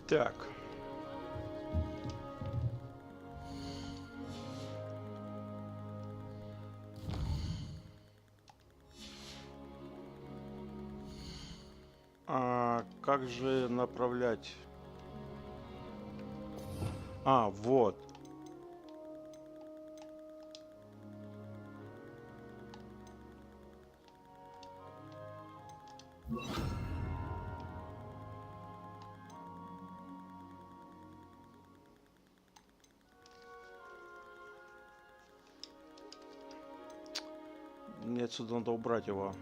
Так. А как же направлять? А, вот. Мне отсюда надо убрать его.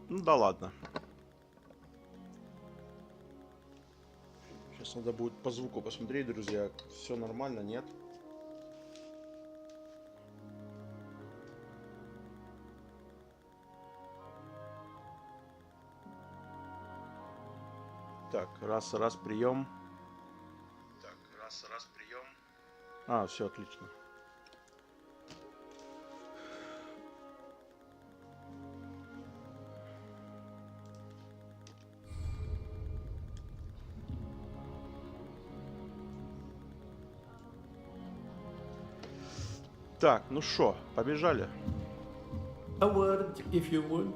Ну да ладно. Сейчас надо будет по звуку посмотреть, друзья. Все нормально, нет? Так, раз, прием. Так, раз, прием. А, все отлично. Так, ну шо, побежали. A word, if you would.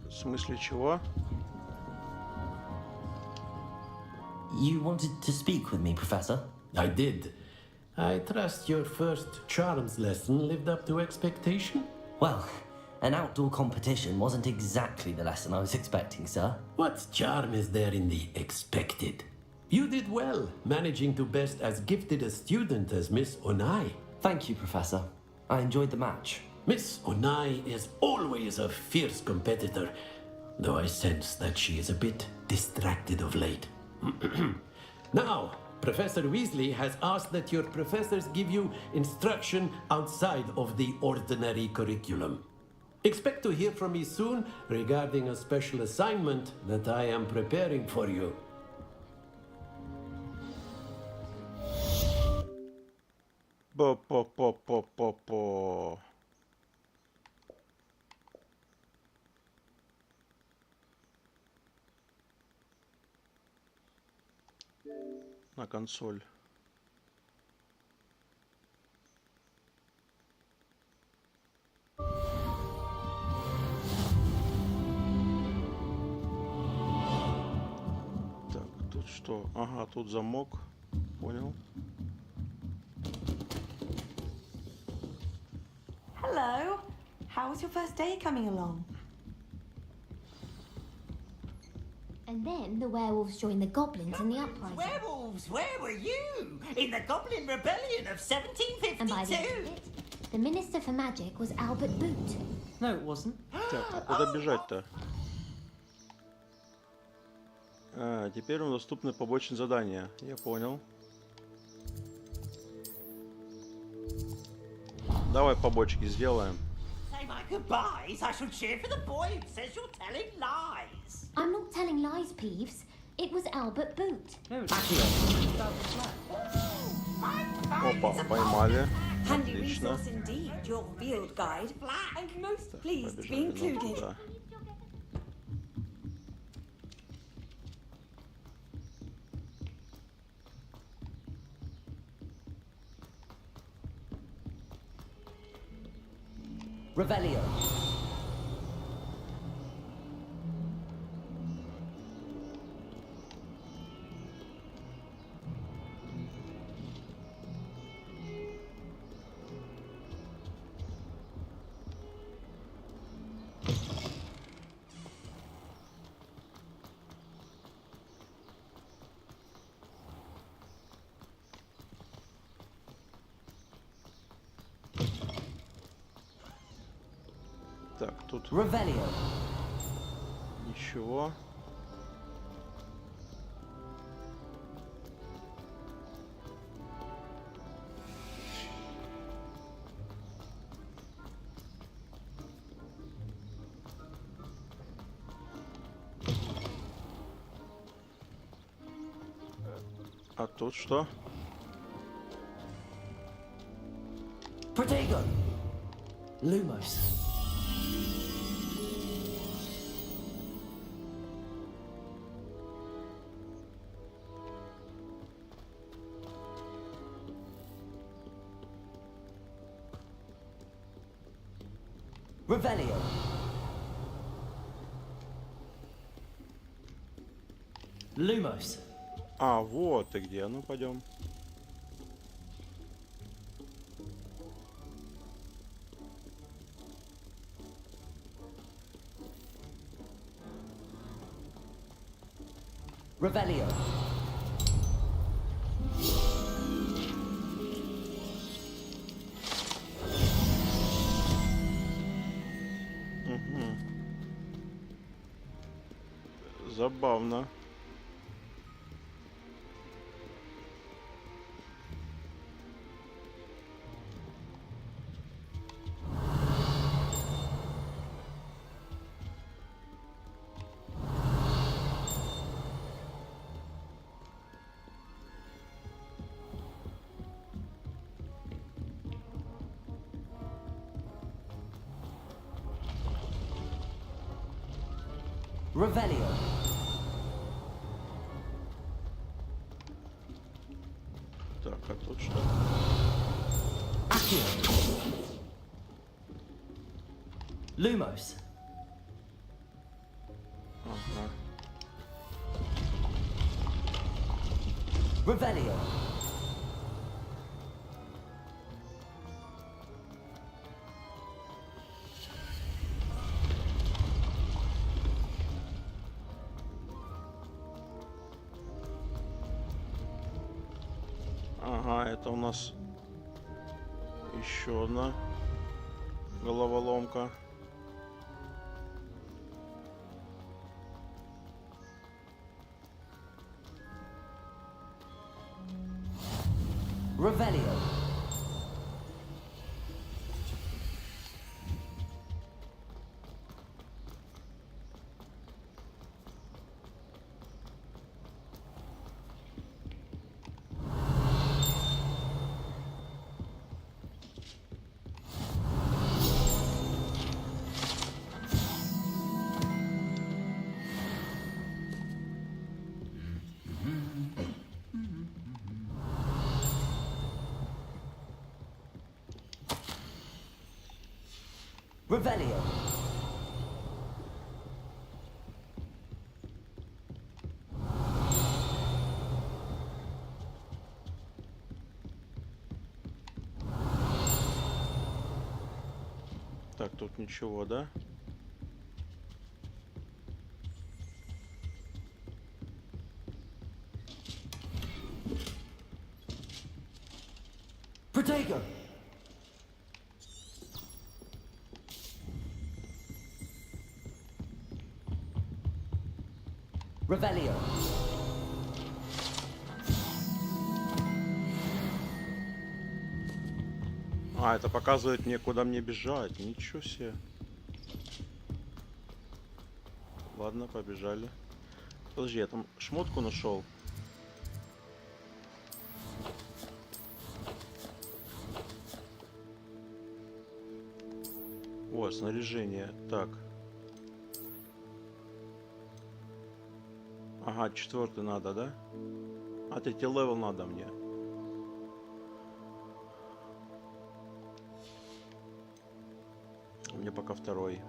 В смысле чего? You wanted to speak with me, Professor? I did. I trust your first charms lesson lived up to expectation? Well, an outdoor competition wasn't exactly the lesson I was expecting, sir. What charm is there in the expected? You did well, managing to best as gifted a student as Miss Onai. Thank you, Professor. I enjoyed the match. Miss Onai is always a fierce competitor, though I sense that she is a bit distracted of late. Now, Professor Weasley has asked that your professors give you instruction outside of the ordinary curriculum. Expect to hear from me soon regarding a special assignment that I am preparing for you. По-по-по-по-по-по. На консоль. Так, тут что? Ага, тут замок. Понял. Hello. How's your first day coming along? And then the werewolves joined the goblins in the uprising. Werewolves, where were you? In the Goblin Rebellion of And by the end 1752? of it, the Minister for Magic was Albert Boot. No, it wasn't. Так, а куда бежать-то? А, теперь вам доступны побочные задания. Я понял. Давай побочки сделаем. Say my goodbyes. I shall cheer for the boy who says you're telling lies. I'm not telling lies, Peeves. It was Albert Boot. No, it's actually about the flat. Опа, поймали. Handy Отлично. resource indeed, your field guide. And most pleased to be Побежали ну, included. туда. Revelio. Так, тут Revelio. ничего. А тут что? Protego! Lumos. Revelio. Lumos. А, вот ты где. Ну, пойдем. Revelio. Забавно. Revelio. Так, а тут что? Accio. Lumos. Ага. Revelio. Ага, это у нас еще одна головоломка. Revelio. Revelio. Так, тут ничего, да? Protego. Revelio. А, это показывает мне, куда мне бежать. Ничего себе. Ладно, побежали. Подожди, я там шмотку нашел. О, снаряжение. Так. Ага, 4-й надо, да? А, 3-й левел надо мне. Мне пока 2-й.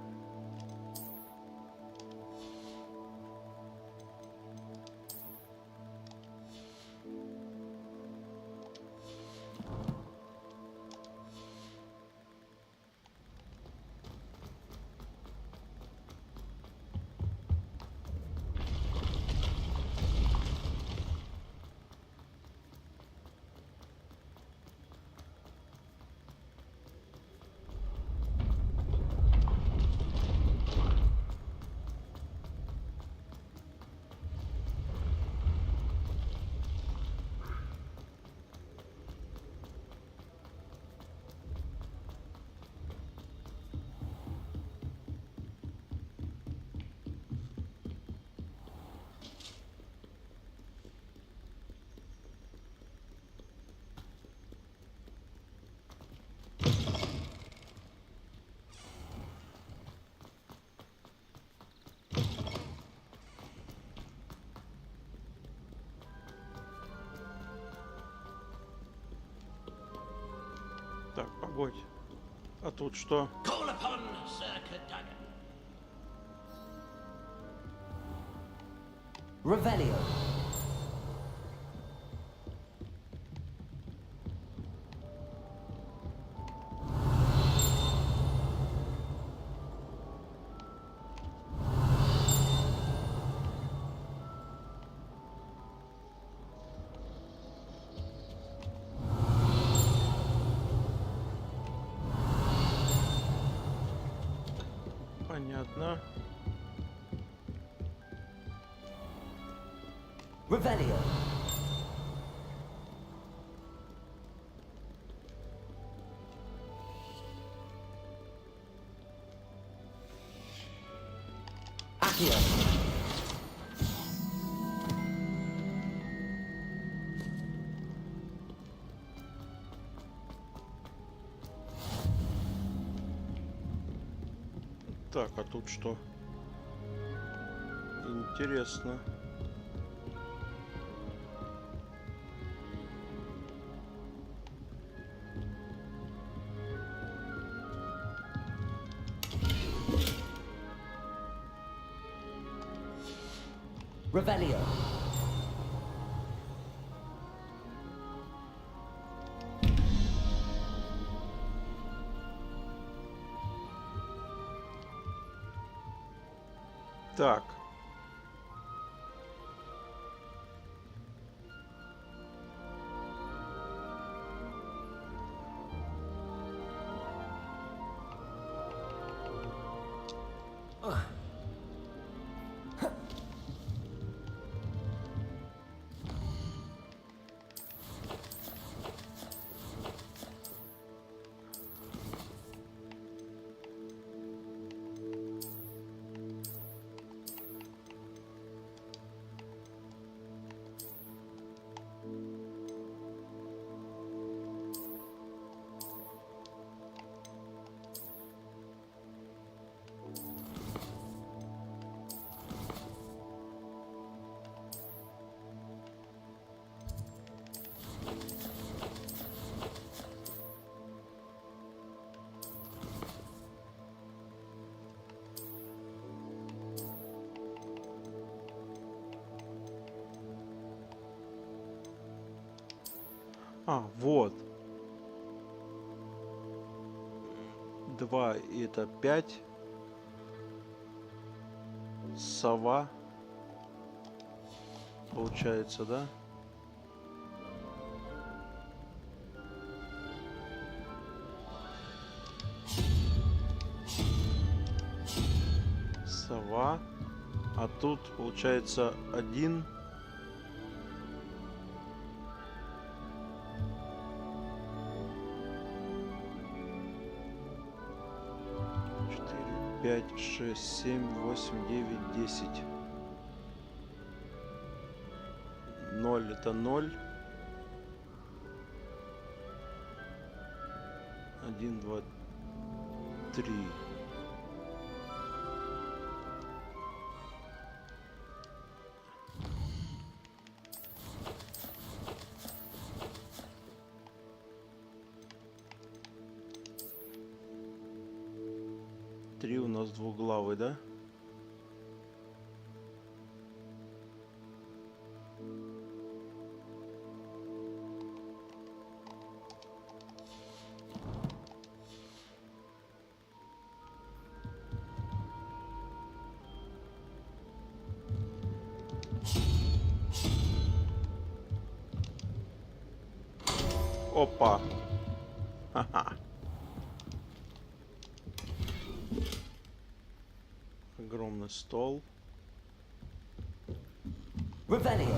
Ой. А тут что? Call upon Sir Cadogan. Revelio. Понятно. Revelio. Accio. Так, а тут что? Интересно. Revelio. Так. А, вот. 2 и это 5. Сова. Получается, да? Сова. А тут получается 1. 5, 6, 7, 8, 9, 10. 0 это 0. 1, 2, 3. Три у нас двуглавый, да? Опа. Ха-ха. Огромный стол. Revelio.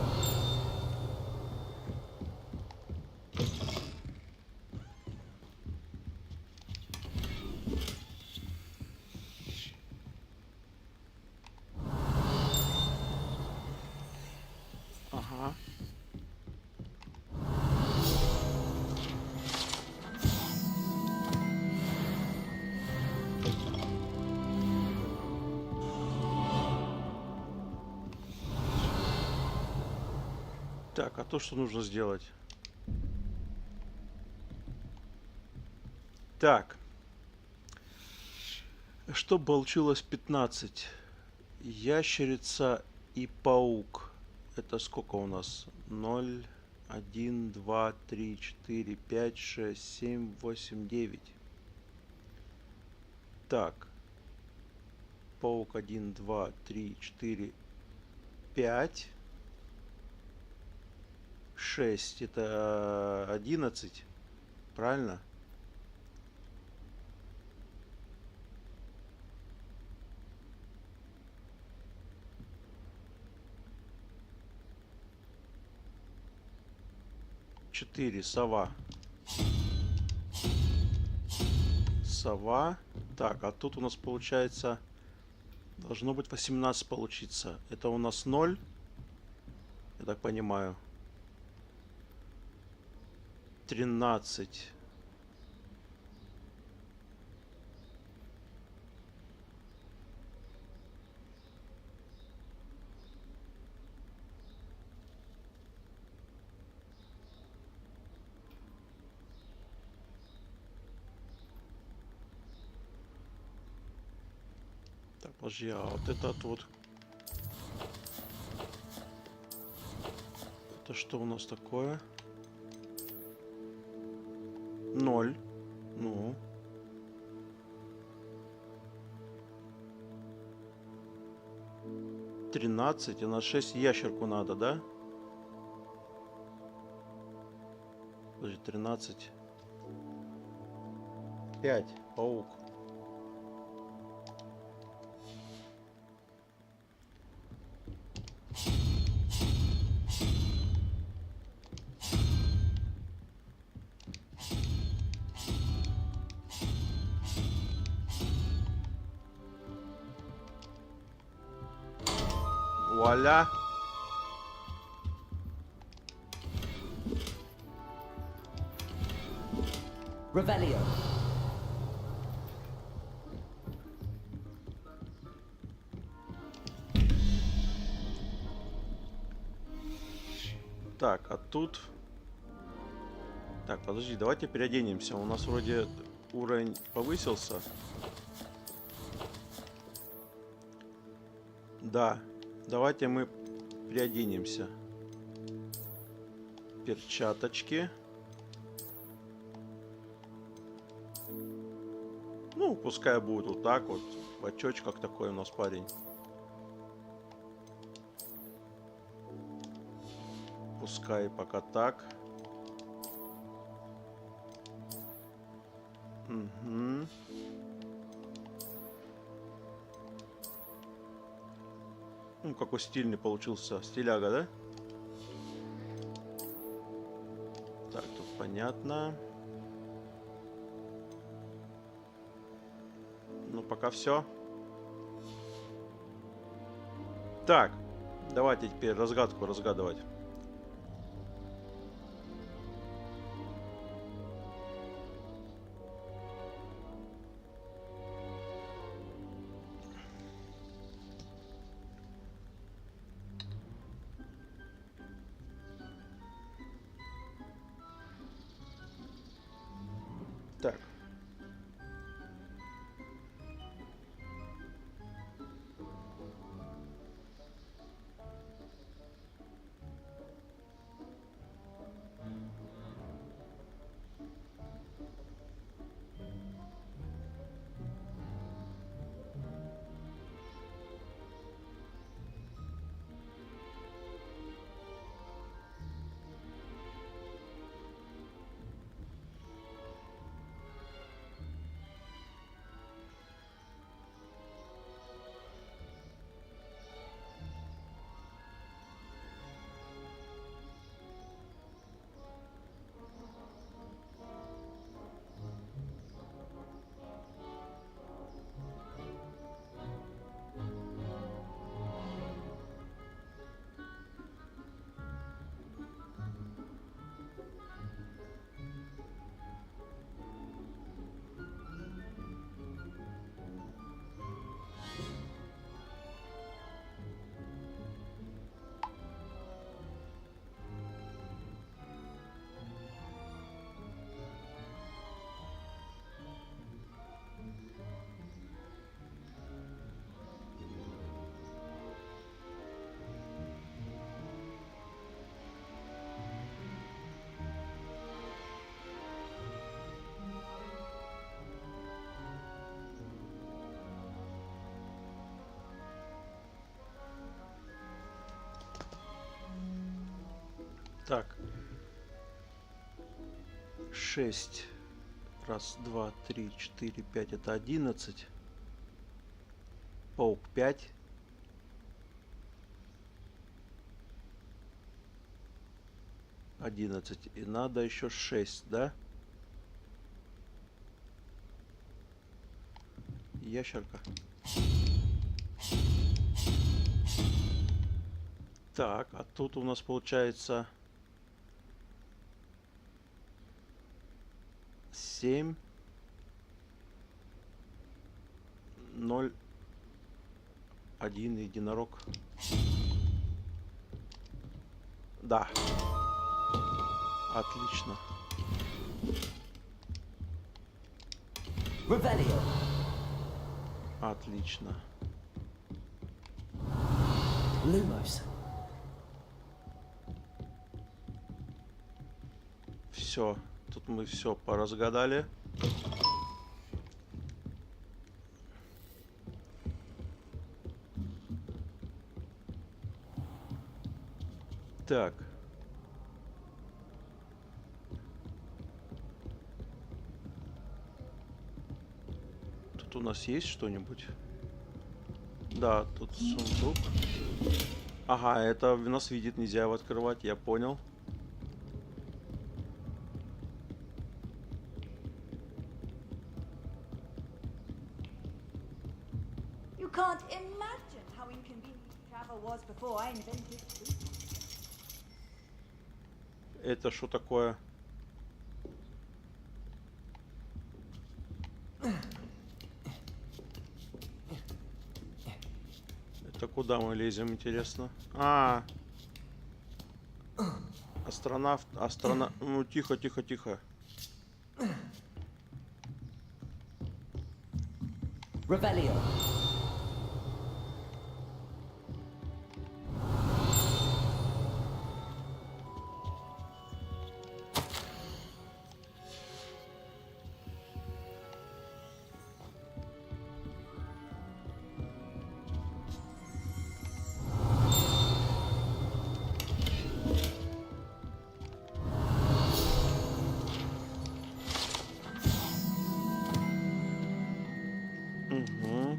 Ага. Так, а то, что нужно сделать? Так. Что получилось 15? Ящерица и паук. Это сколько у нас? 0, 1, 2, 3, 4, 5, 6, 7, 8, 9. Так. Паук 1, 2, 3, 4, 5. 6. Это 11. Правильно? Четыре. Сова. Сова. Так, а тут у нас получается... Должно быть 18 получиться. Это у нас 0. Я так понимаю. 13. Так, подожди, а вот этот вот... Это что у нас такое? 0. Ну. Тринадцать. И на 6 ящерку надо, да? Подожди, 13. 5. Паук. Вуаля. Revelio. Так, а тут... Так, подожди, давайте переоденемся. У нас вроде уровень повысился. Да, давайте мы переоденемся. Перчаточки. Ну, пускай будет вот так вот. В очочках такой у нас парень. Пускай пока так. Угу. Ну, какой стильный получился. Стиляга, да? Так, тут понятно. Ну, пока все. Так, давайте теперь разгадку разгадывать. Так. Так. 6. Раз, два, три, четыре, пять. Это 11. Паук 5. Одиннадцать. И надо еще 6, да? Ящерка. Так, а тут у нас получается 7, 0, 1 единорог. Да. Отлично. Revelio. Отлично. Lumos. Все. Тут мы все поразгадали. Так. Тут у нас есть что-нибудь? Да, тут сундук. Ага, это нас видит, нельзя его открывать, я понял. You can't imagine how inconvenient travel was before I invented food. Это что такое? Это куда мы лезем, интересно? Астронавт, Ну, тихо, тихо, тихо. Revelio. Угу.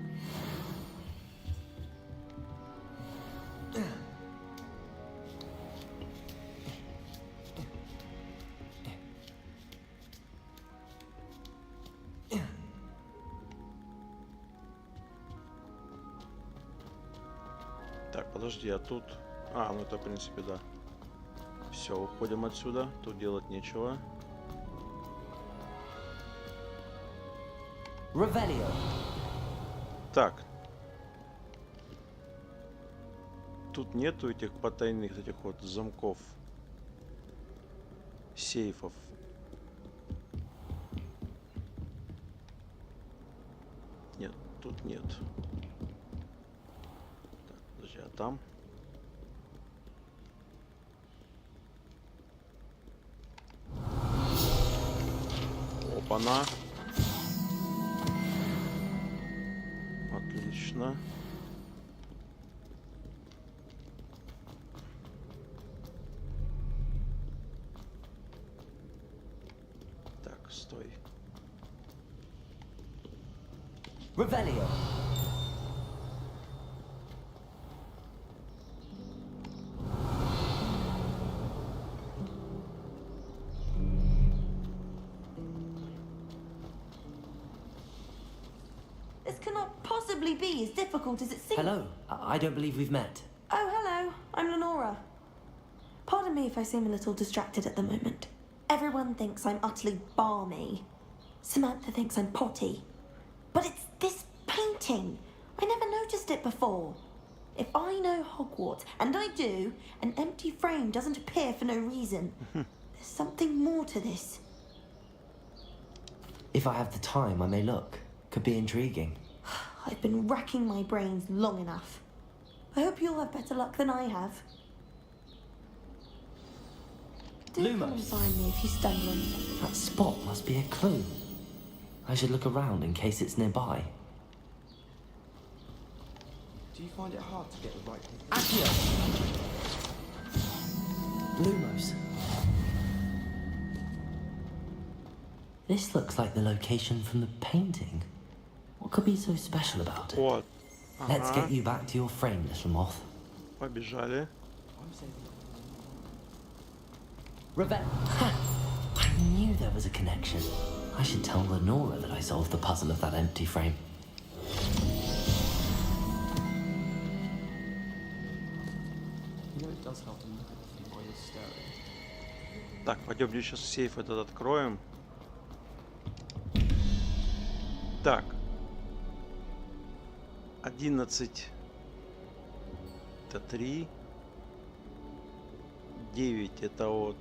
Так, подожди, а тут... ну это в принципе, да. Все, уходим отсюда. Тут делать нечего. Revelio. Так. Тут нету этих потайных этих вот замков. Сейфов. Нет, тут нет. Так, подожди, а там? Опа-на. Отлично. Так, стой. Revelio. This cannot possibly be as difficult as it seems. Hello. I don't believe we've met. Oh, hello. I'm Lenora. Pardon me if I seem a little distracted at the moment. Everyone thinks I'm utterly balmy. Samantha thinks I'm potty. But it's this painting. I never noticed it before. If I know Hogwarts, and I do, an empty frame doesn't appear for no reason. There's something more to this. If I have the time, I may look. Could be intriguing. I've been racking my brains long enough. I hope you'll have better luck than I have. Do come and Lumos. find me if you stumble on something. That spot must be a clue. I should look around in case it's nearby. Do you find it hard to get the right... Accio! Lumos. This looks like the location from the painting. What could be so special about it? Вот. Let's Ага. get you back to your frame, little moth. Побежали. Ha! I knew there was a connection. I should tell Lenora that I solved the puzzle of that empty frame. You know it does help to look at the thing while you're staring. Так, пойдемте сейчас сейф этот откроем. Так. 11. Это 3. 9 это от...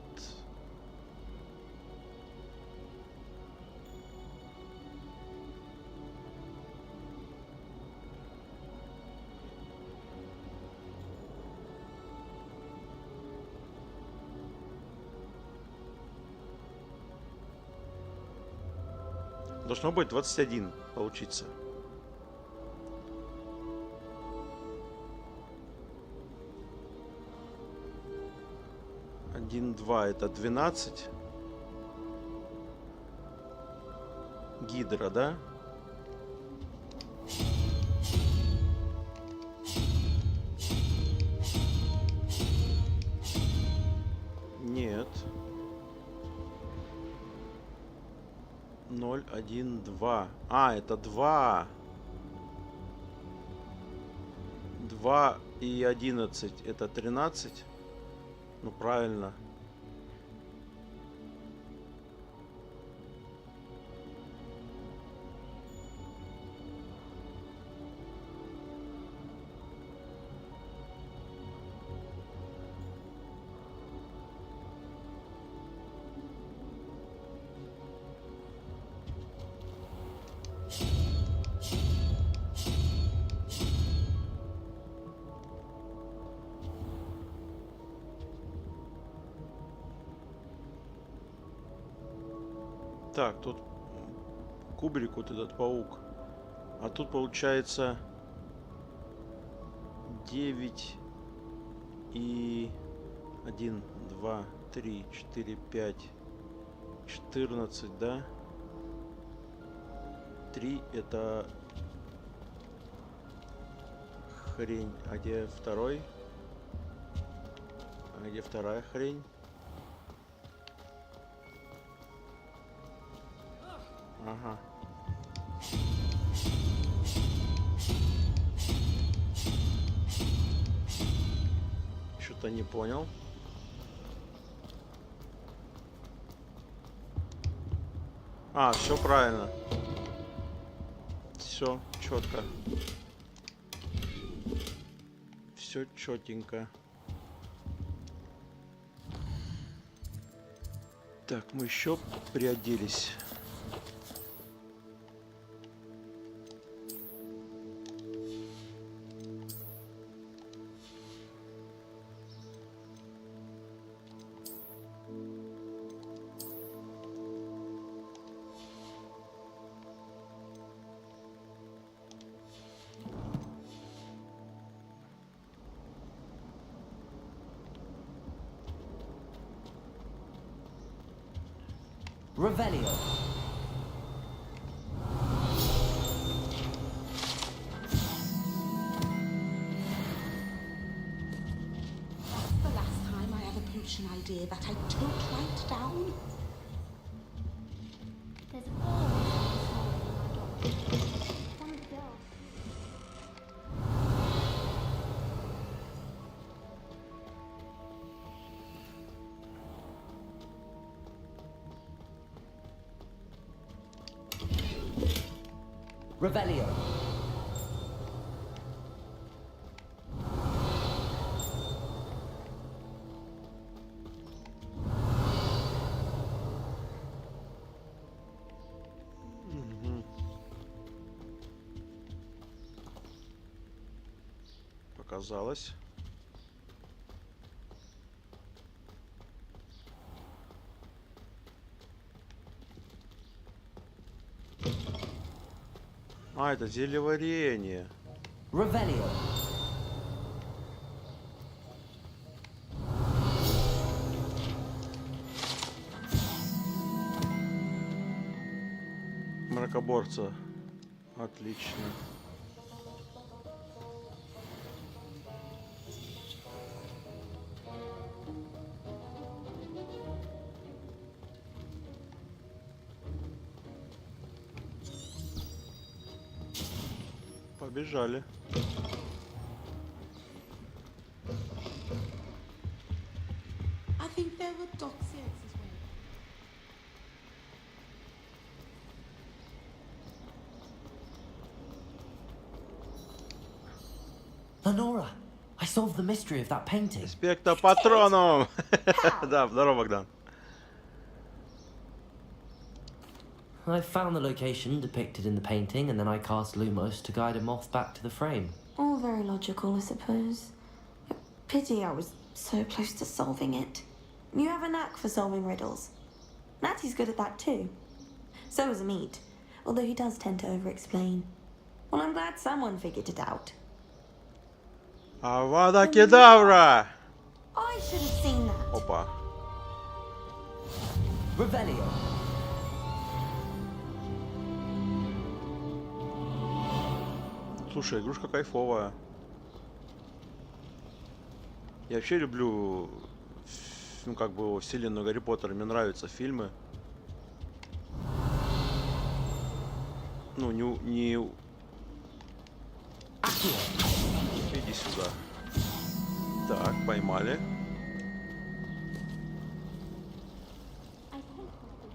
Должно быть 21 получиться. Один, два, это 12. Гидра, да? Нет. 0, 1, 2. А, это 2. 2 и 11 это 13. Ну, правильно. Так, тут кубрик вот этот паук. А тут получается 9 и 1, 2, 3, 4, 5, 14, да? 3 это хрень. А где второй? А где вторая хрень? Ага. Что-то не понял. А, все правильно. Все четко. Все четенько. Так, мы еще приоделись. Revelio. The last time I had a potion idea that I took right down. There's always something in my door. One of the girls. Revelio. Показалось. А, это зельеварение. Revelio. Мракоборца. Отлично. Побежали. I think there were dog seals as well. Lenora, I solved the mystery of that painting. Инспектор Патроном! Да, здорово, Богдан. I found the location depicted in the painting, and then I cast Lumos to guide a moth back to the frame. All very logical, I suppose. Pity I was so close to solving it. You have a knack for solving riddles. Natty's good at that too. So is Amit, although he does tend to over-explain. Well, I'm glad someone figured it out. Авада Кедавра! I should have seen that. Опа. Revelio. Слушай, игрушка кайфовая. Я вообще люблю, ну, как бы, вселенную Гарри Поттера. Мне нравятся фильмы. Ну, не... Иди сюда. Так, поймали.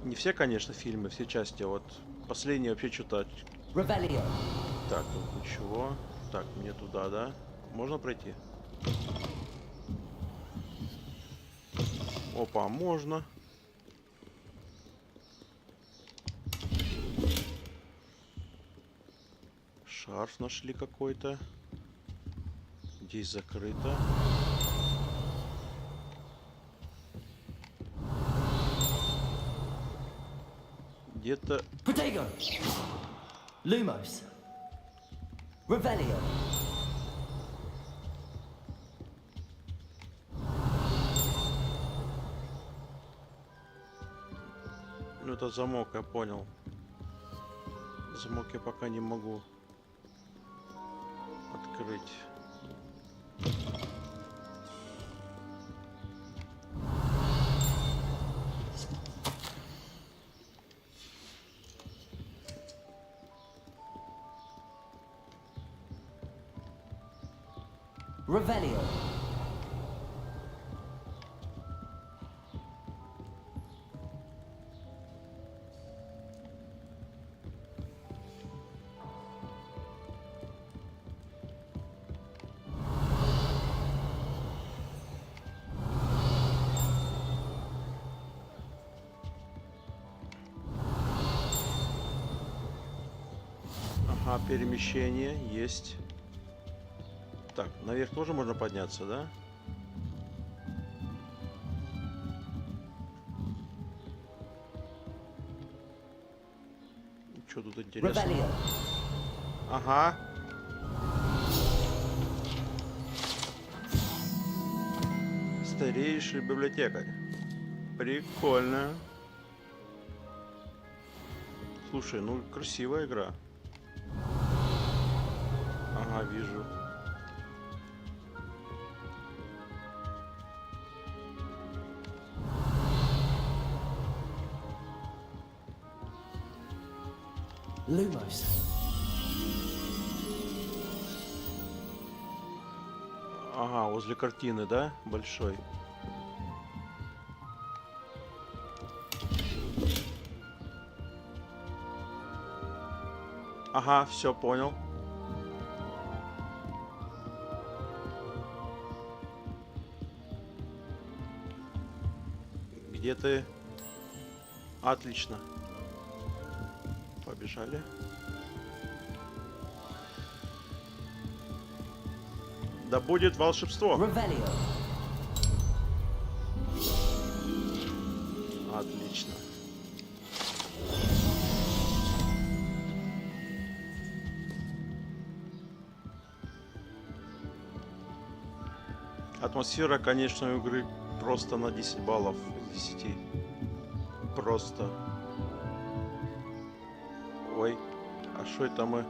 Не все, конечно, фильмы, все части. Вот последний вообще что-то... Revelio. Так, тут ничего. Так, мне туда, да? Можно пройти? Опа, можно. Шарф нашли какой-то. Здесь закрыто. Где-то... Protego. Lumos. Revelio. Ну, это замок, я понял. Замок я пока не могу открыть. Revelio. Ага, перемещение есть. Так, наверх тоже можно подняться, да? Что тут интересно? Revelio. Ага. Старейший библиотекарь. Прикольно. Слушай, ну красивая игра. Ага, вижу. Lumos. Ага, возле картины, да? Большой. Ага, все понял. Где ты? Отлично. Побежали. Да будет волшебство. Revelio. Отлично. Атмосфера, конечно, у игры просто на 10 баллов из 10. Просто. Ой, а что это мы?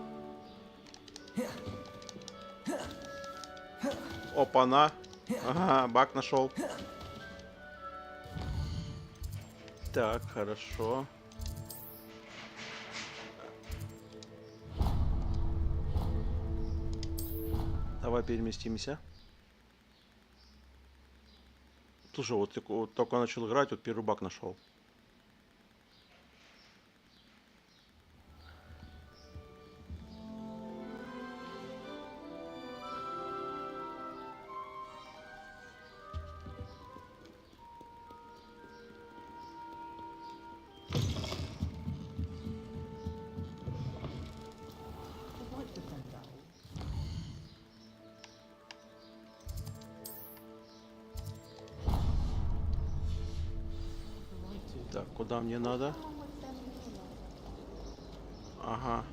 Опа-на. Ага, баг нашел. Так, хорошо. Давай переместимся. Слушай, вот только начал играть, вот первый баг нашел. Так, куда мне надо? Ага.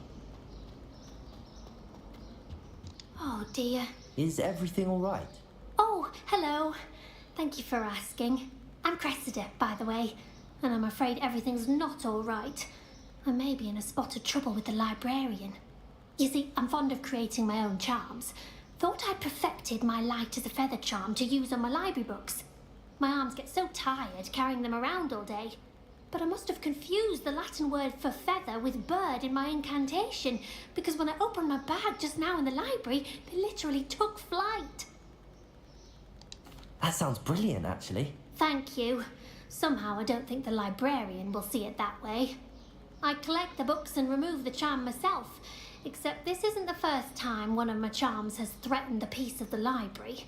Oh dear. Is everything all right? Oh, hello. Thank you for asking. I'm Cressida, by the way, and I'm afraid everything's not all right. I may be in a spot of trouble with the librarian. You see, I'm fond of creating my own charms. Thought I'd perfected my light as a feather charm to use on my library books. My arms get so tired carrying them around all day. But I must have confused the Latin word for feather with bird in my incantation, because when I opened my bag just now in the library, they literally took flight. That sounds brilliant, actually. Thank you. Somehow I don't think the librarian will see it that way. I collect the books and remove the charm myself, except this isn't the first time one of my charms has threatened the peace of the library.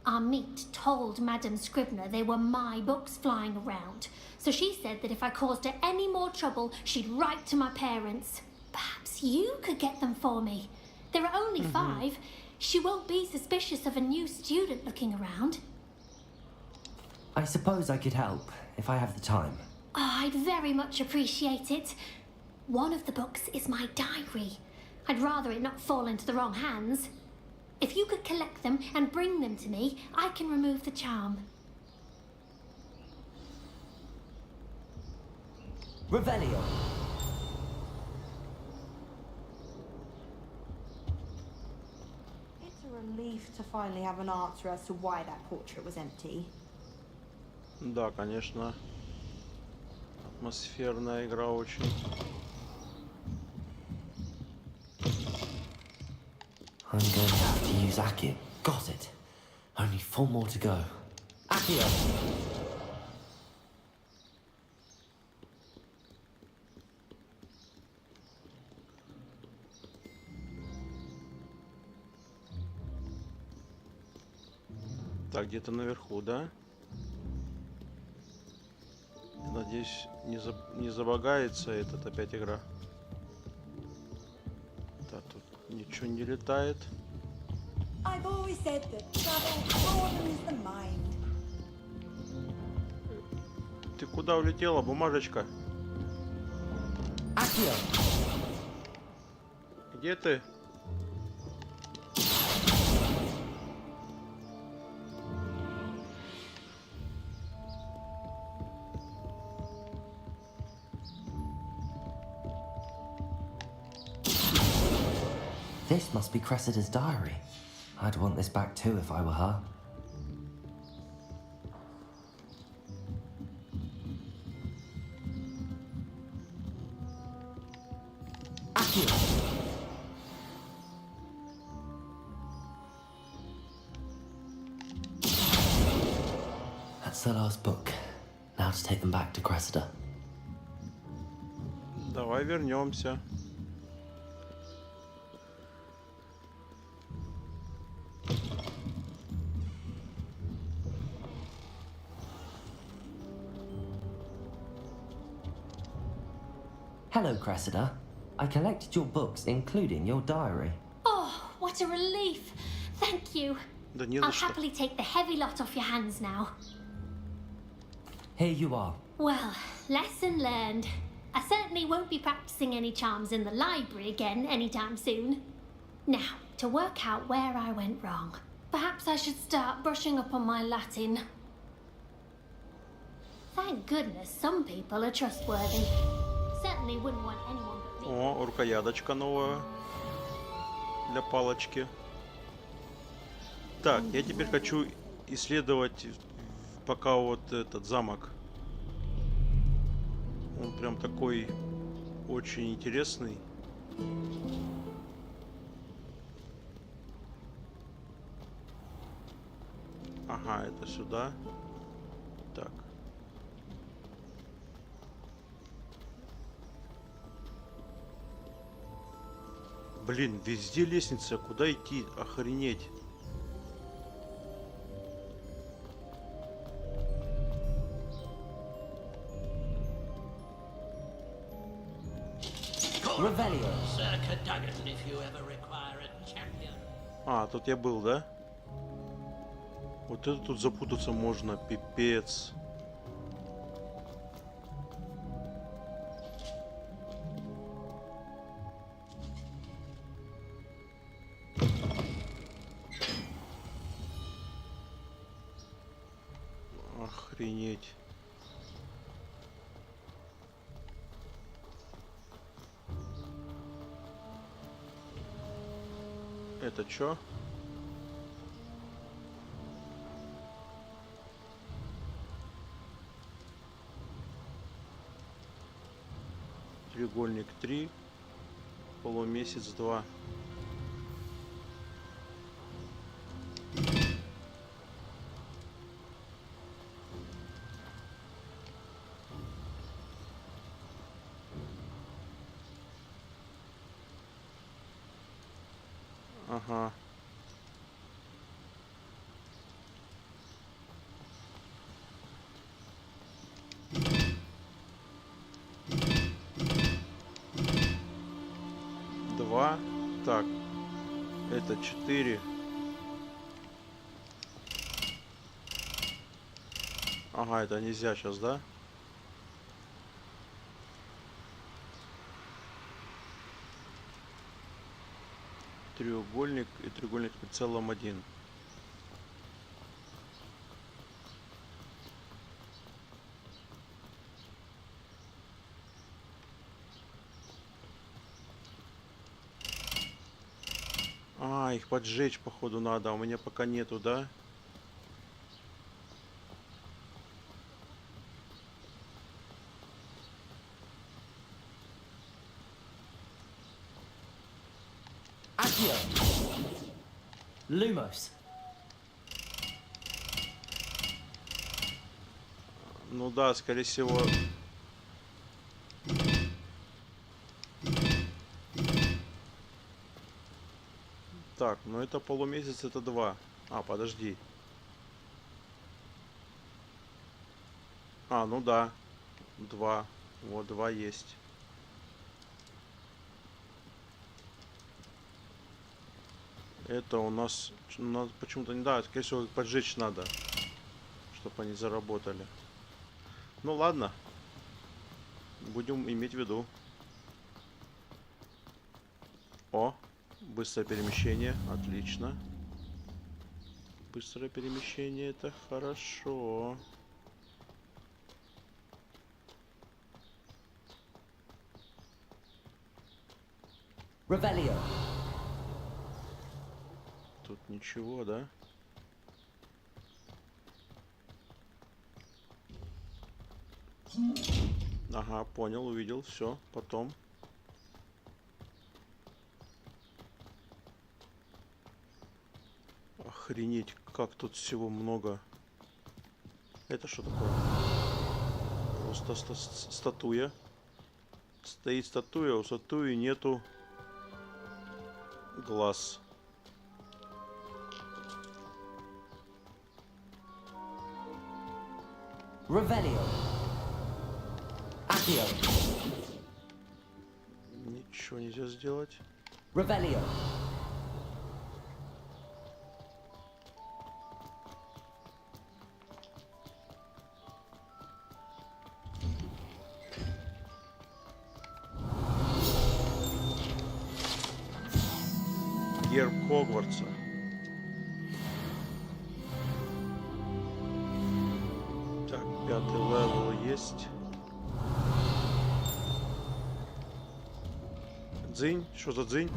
Our meet told Madame Scribner they were my books flying around, so she said that if I caused her any more trouble, she'd write to my parents. Perhaps you could get them for me. There are only 5. She won't be suspicious of a new student looking around. I suppose I could help, if I have the time. Oh, I'd very much appreciate it. One of the books is my diary. I'd rather it not fall into the wrong hands. If you could collect them and bring them to me, I can remove the charm. Revelio. It's a relief to finally have an answer as to why that portrait was empty. Да, конечно. Атмосферная игра очень. I'm going to have to use Accio. Got it. Only 4 more to go. Accio! Так, где-то наверху, да? Надеюсь, не забагается этот опять игра. Так, тут ничего не летает. I've always said that travel broadens the mind. Ты куда улетела, бумажечка? Accio! Где ты? This must be Cressida's diary. I'd want this back too if I were her. Accio! That's the last book. Now to take them back to Cressida. Давай вернемся. Hello, Cressida. I collected your books, including your diary. Oh, what a relief. Thank you. Да не I'll за что. happily take the heavy lot off your hands now. Here you are. Well, lesson learned. I certainly won't be practicing any charms in the library again anytime soon. Now, to work out where I went wrong. Perhaps I should start brushing up on my Latin. Thank goodness some people are trustworthy. Certainly wouldn't want anyone but О, рукояточка новая для палочки. Так, я теперь хочу исследовать пока вот этот замок. Он прям такой очень интересный. Ага, это сюда. Так. Блин, везде лестница. Куда идти? Охренеть. Revelio. А, тут я был, да? Вот это тут запутаться можно, пипец. Охренеть. Это чё? Треугольник 3, полумесяц 2. Ага. Два. Так. Это 4. Ага, это нельзя сейчас, да? Треугольник и треугольник с прицелом 1. А, их поджечь, походу, надо. У меня пока нету, да? Accio. Lumos. Ну да, скорее всего. Так, ну это полумесяц, это 2. А, подожди. А, ну да. 2. Вот 2 есть. Это у нас почему-то не да, скорее всего их поджечь надо, чтобы они заработали. Ну ладно, будем иметь в виду. О, быстрое перемещение, отлично. Быстрое перемещение, это хорошо. Revelio. Тут ничего, да? Ага, понял, увидел, все, потом. Охренеть, как тут всего много. Это что такое? Просто статуя. Стоит статуя, у статуи нету глаз. Revelio. Accio. Ничего нельзя сделать. Revelio. Герб Хогвартса. Так, 5-й левел есть. Дзынь? Что за дзынь?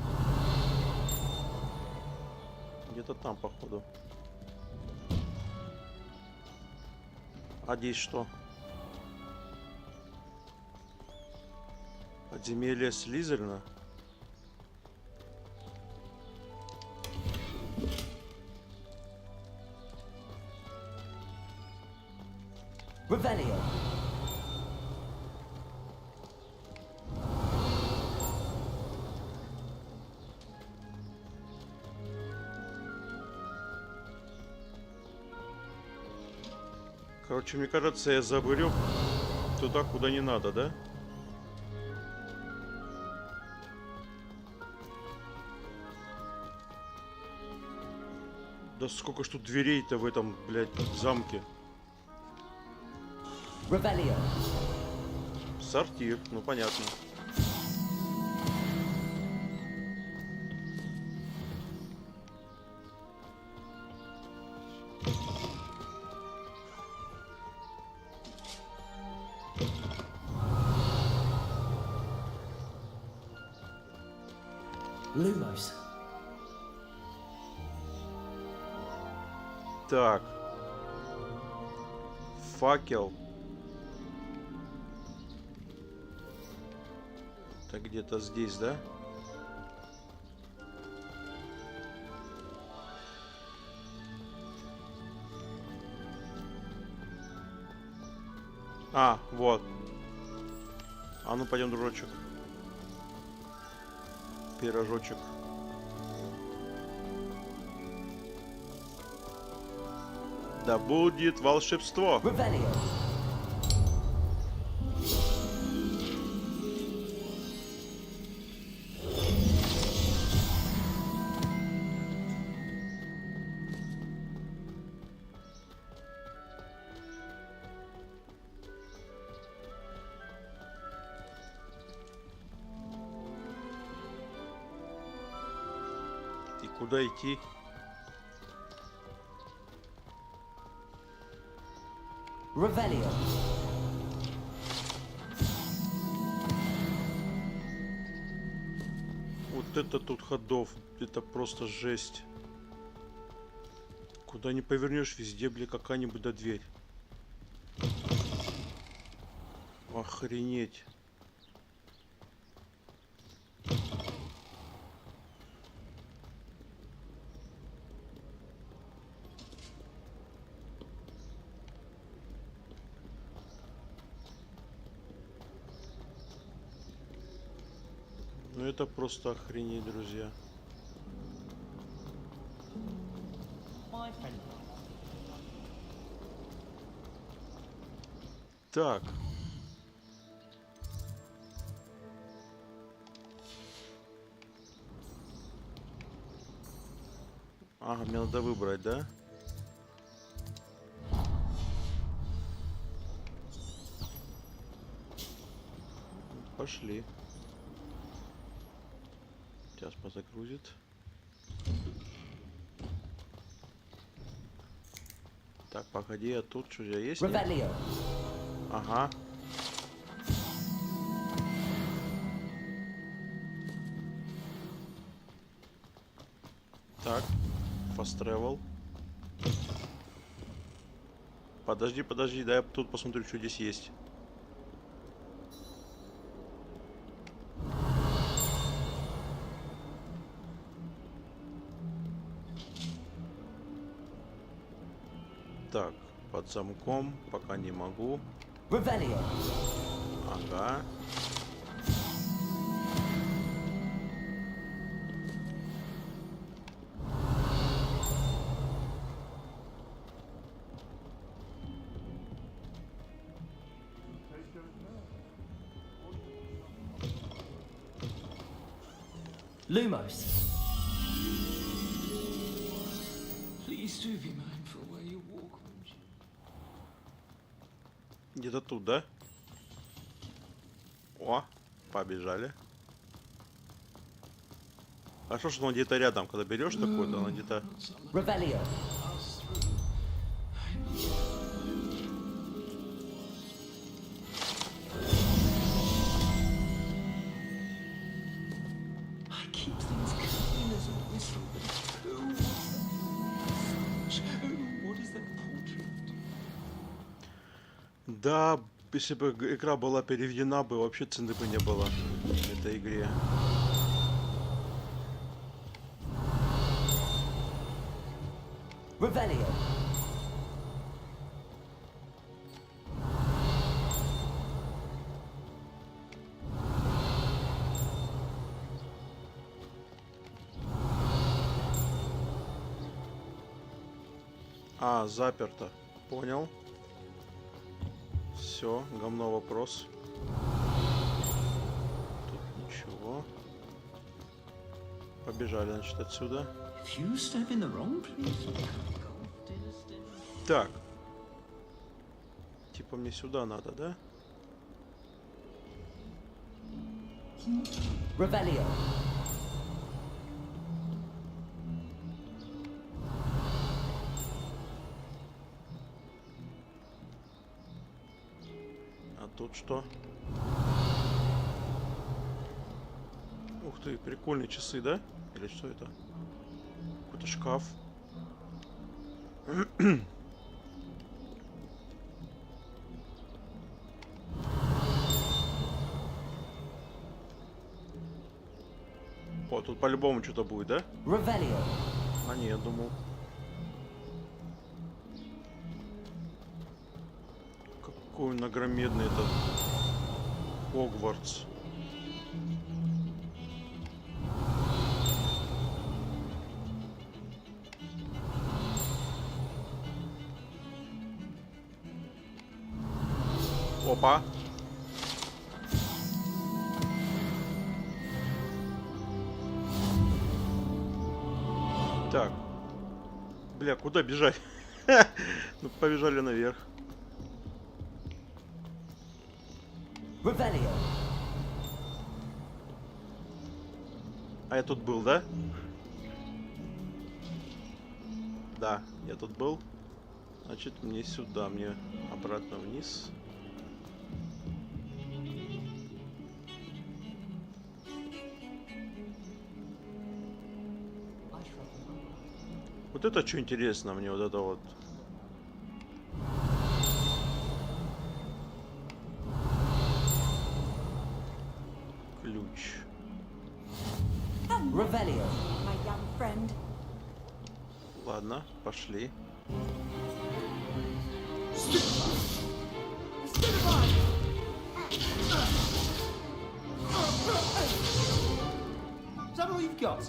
Где-то там, походу. А здесь что? Подземелье Слизерина? Revelio. Короче, мне кажется, я забырю туда, куда не надо, да? Да сколько ж тут дверей-то в этом, блядь, замке? Revelio. Сортир, ну понятно. Lumos. Так. Факел. Так где-то здесь, да? А, вот. А ну пойдем, дружочек. Пирожочек. Да будет волшебство. Revelio. И куда идти? Revelio. Вот это тут ходов. Это просто жесть. Куда не повернешь, везде, бля, какая-нибудь да дверь. Охренеть. Ну это просто охренеть, друзья. Так. Ага, мне надо выбрать, да? Пошли. Сейчас позагрузит. Так, погоди, а тут что у тебя есть? Нет? Revelio. Ага. Так, fast travel. Подожди, подожди, дай я тут посмотрю, что здесь есть. Так, под замком, пока не могу. Revelio. Ага. Lumos. Please do be mindful where you walk. Где-то тут, да? О, побежали. А что ж оно где-то рядом, когда берешь такое-то, оно где-то... Revelio. Да, если бы игра была переведена, бы вообще цены бы не было этой игре. Revelio. А, заперто. Понял. Все, говно вопрос. Тут ничего. Побежали, значит, отсюда. Так. Типа мне сюда надо, да? Revelio. А тут что? Ух ты, прикольные часы, да? Или что это? Какой-то шкаф. О, тут по-любому что-то будет, да? Revelio. А не, я думал. Какой он огромный этот Хогвартс. Опа. Так. Бля, куда бежать? Ну, побежали наверх. Revelio. А я тут был, да? Да, я тут был. Значит, мне сюда, мне обратно вниз. Вот это что интересно мне, вот это вот. Ключ. Revelio. My young friend. Ладно, пошли. Is that all you've got?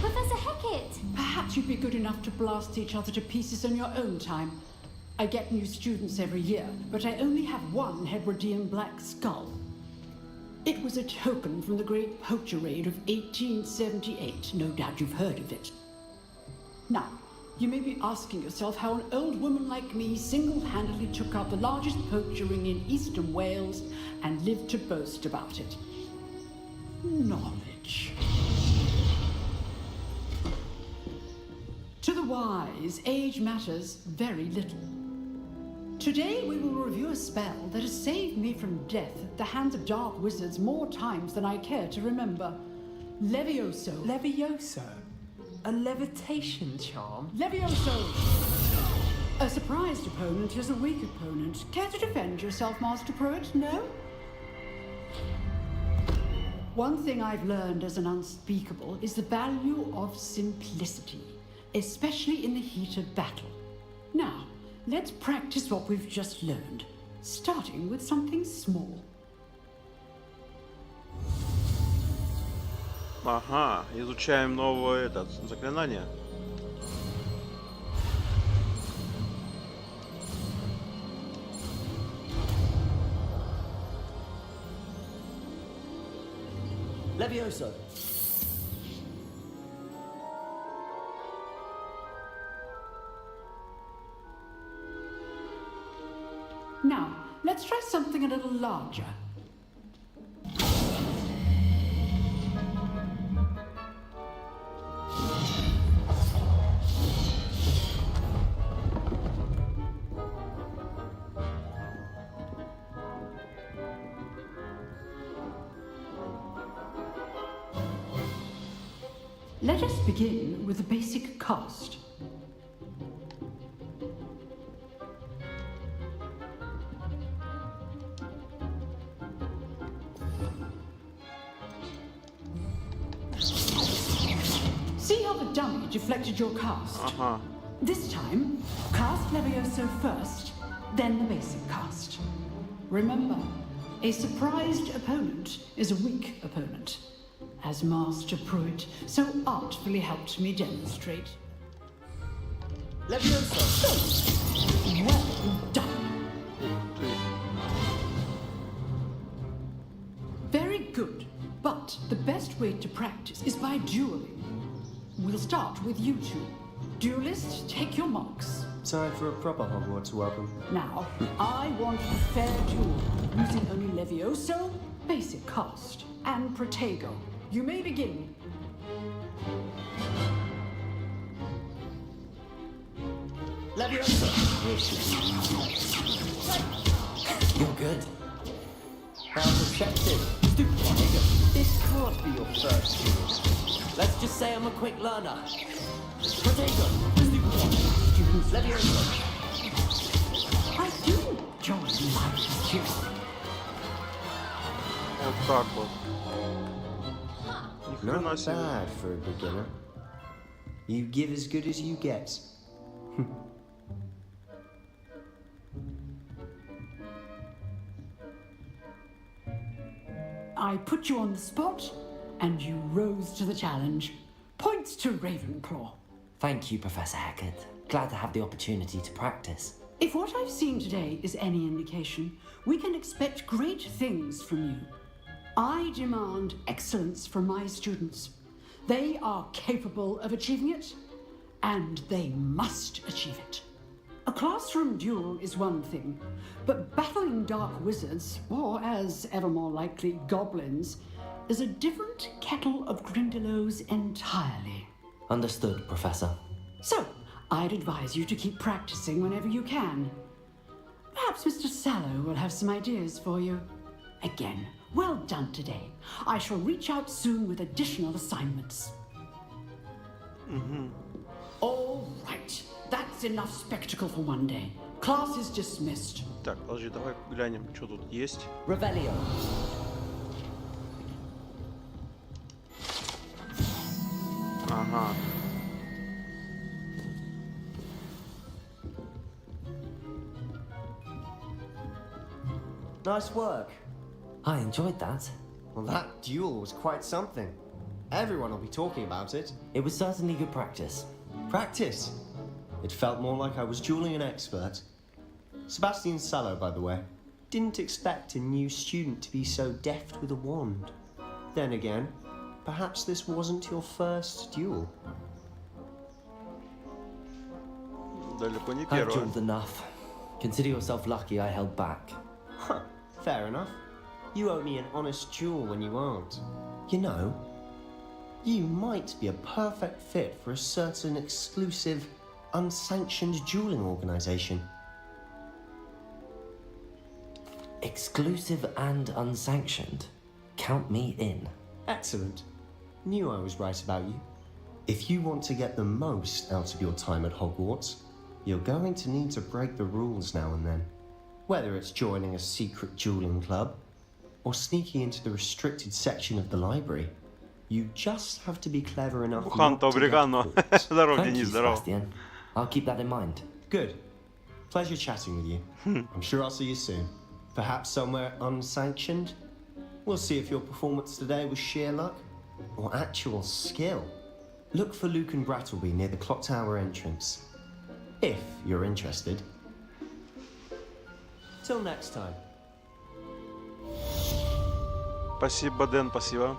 Professor Hecat! Perhaps you'd be good enough to blast each other to pieces on your own time. I get new students every year, but I only have one Hebridean black skull. It was a token from the Great Poacher Raid of 1878. No doubt you've heard of it. Now, you may be asking yourself how an old woman like me single-handedly took out the largest poacher ring in eastern Wales and lived to boast about it. Knowledge. To the wise, age matters very little. Today we will review a spell that has saved me from death at the hands of dark wizards more times than I care to remember. Levioso. Levioso? A levitation charm? Levioso! A surprised opponent is a weak opponent. Care to defend yourself, Master Pruitt? No? One thing I've learned as an unspeakable is the value of simplicity, especially in the heat of battle. Now, let's practice what we've just learned, starting with something small. Ага, изучаем новое заклинание. Levioso. Now, let's try something a little larger. Let us begin with the basic cast. the dummy deflected your cast. Ага. This time, cast Levioso first, then the basic cast. Remember, a surprised opponent is a weak opponent, as Master Pruitt so artfully helped me demonstrate. Levioso! Well done. Very good, but the best way to practice is by dueling. We'll start with you two. Duelists, take your marks. Time for a proper Hogwarts welcome. Now, I want a fair duel, using only Levioso, basic cast, and Protego. You may begin. Levioso! You're good. How perceptive. Stupid Protego. This can't be your first duel. Let's just say I'm a quick learner. Protego. Students, Levioso! I do enjoy life duel. Вот так вот. Ни хрена Not себе. bad for a beginner. You give as good as you get. I put you on the spot, and you rose to the challenge. Points to Ravenclaw. Thank you, Professor Hackett. Glad to have the opportunity to practice. If what I've seen today is any indication, we can expect great things from you. I demand excellence from my students. They are capable of achieving it, and they must achieve it. A classroom duel is one thing, but battling dark wizards, or as ever more likely, goblins, is a different kettle of Grindylows entirely. Understood, Professor. So, I'd advise you to keep practicing whenever you can. Perhaps Mr. Sallow will have some ideas for you. Again, well done today. I shall reach out soon with additional assignments. All right. That's enough spectacle for one day. Class is dismissed. Так, подожди, давай глянем, что тут есть. Revelio. Ага. Nice work. I enjoyed that. Well, that duel was quite something. Everyone will be talking about it. It was certainly good practice. Practice. It felt more like I was dueling an expert. Sebastian Sallow, by the way. Didn't expect a new student to be so deft with a wand. Then again, perhaps this wasn't your first duel. Далеко не I've первое. dueled enough. Consider yourself lucky I held back. Huh, fair enough. You owe me an honest duel when you aren't. You know, you might be a perfect fit for a certain exclusive, unsanctioned dueling organization. Exclusive and unsanctioned. Count me in. Excellent. Knew I was right about you. If you want to get the most out of your time at Hogwarts, you're going to need to break the rules now and then. Whether it's joining a secret dueling club or sneaking into the restricted section of the library, you just have to be clever enough not Буханто to get Обрегано. caught. Здорово, Thank you, Денис, здорово. Sebastian. I'll keep that in mind. Good. Pleasure chatting with you. I'm sure I'll see you soon. Perhaps somewhere unsanctioned. We'll see if your performance today was sheer luck or actual skill. Look for Luke and Brattleby near the clock tower entrance. If you're interested. Till next time. Спасибо, Дэн, спасибо.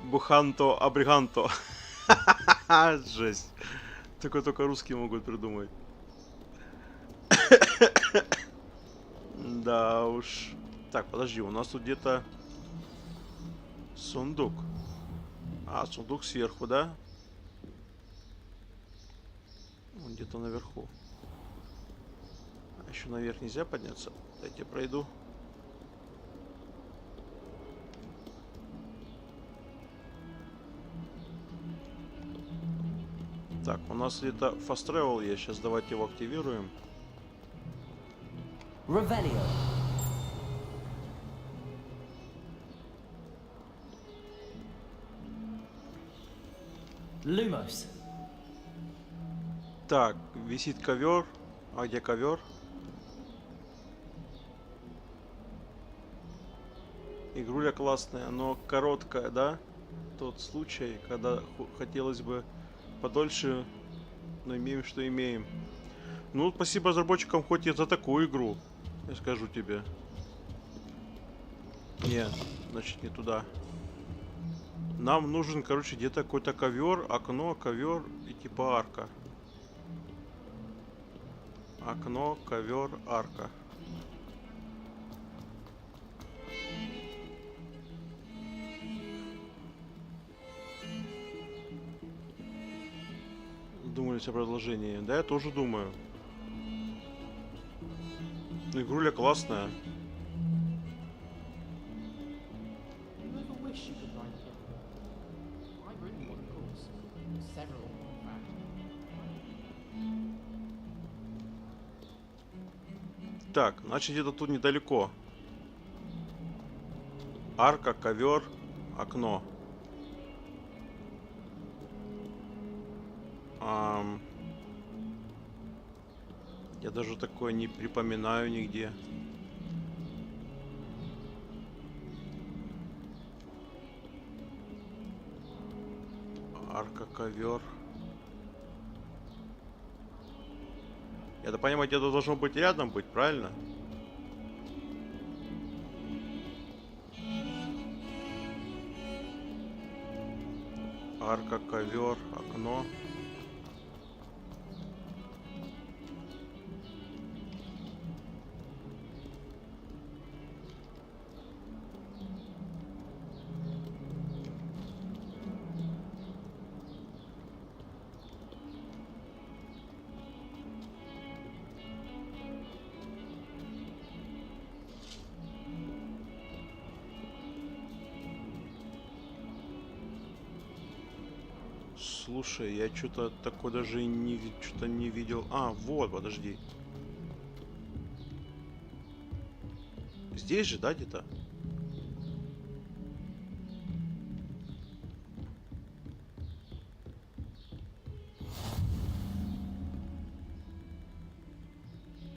Буханто Абриганто. Жесть. Такое только русские могут придумать. Да уж. Так, подожди, у нас тут где-то сундук. А, сундук сверху, да? Он где-то наверху. А еще наверх нельзя подняться? Дайте пройду. Так, у нас где-то fast travel есть. Сейчас давайте его активируем. Revelio. Lumos. Так, висит ковер. А где ковер? Игруля классная, но короткая, да? Тот случай, когда хотелось бы подольше, но имеем, что имеем. Ну, спасибо разработчикам хоть и за такую игру, я скажу тебе. Нет, значит не туда. Нам нужен, короче, где-то какой-то ковер, окно, ковер и типа арка. Окно, ковер, арка. Думали о продолжении. Да, я тоже думаю. Ну, игруля классная. You ever wish you could ride again? I really would, of course. Several, in fact. Так, значит где-то тут недалеко. Арка, ковер, окно. Я даже такое не припоминаю нигде. Арка, ковер. Я-то понимаю, где-то должно быть рядом быть, правильно? Арка, ковер, окно. Слушай, я что-то такое даже что-то не видел. А, вот, подожди. Здесь же, да, где-то?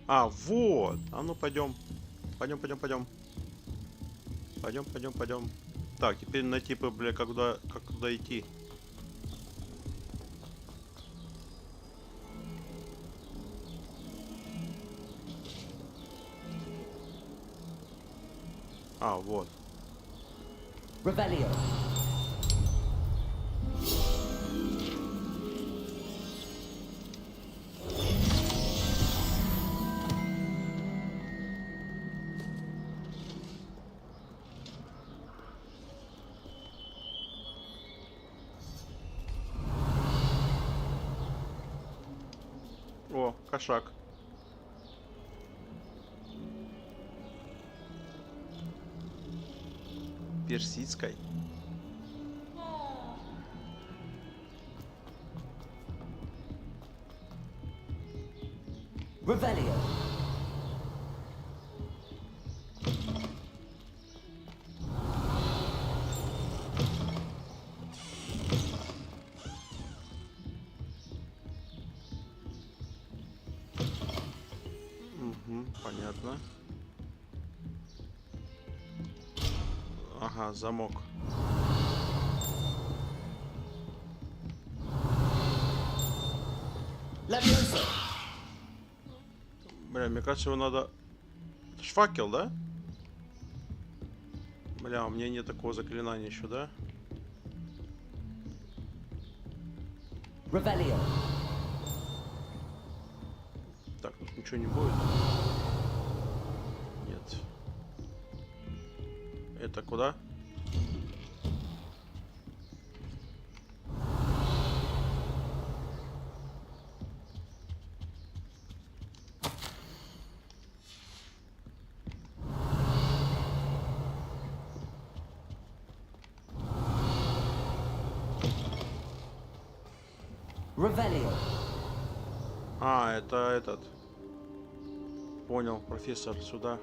А, вот. А ну пойдем. Пойдем. Пойдем. Так, теперь найти, бля, как туда идти. А, вот. Revelio. О, кошак. Персидской. Revelio. Угу, понятно. Ага, замок. Levioso. Бля, мне кажется, его надо... Это ж факел, да? Бля, у меня нет такого заклинания еще, да? Revelio. Так, тут ничего не будет. Нет. Это куда? Revelio. А, это этот. Понял, профессор, сюда.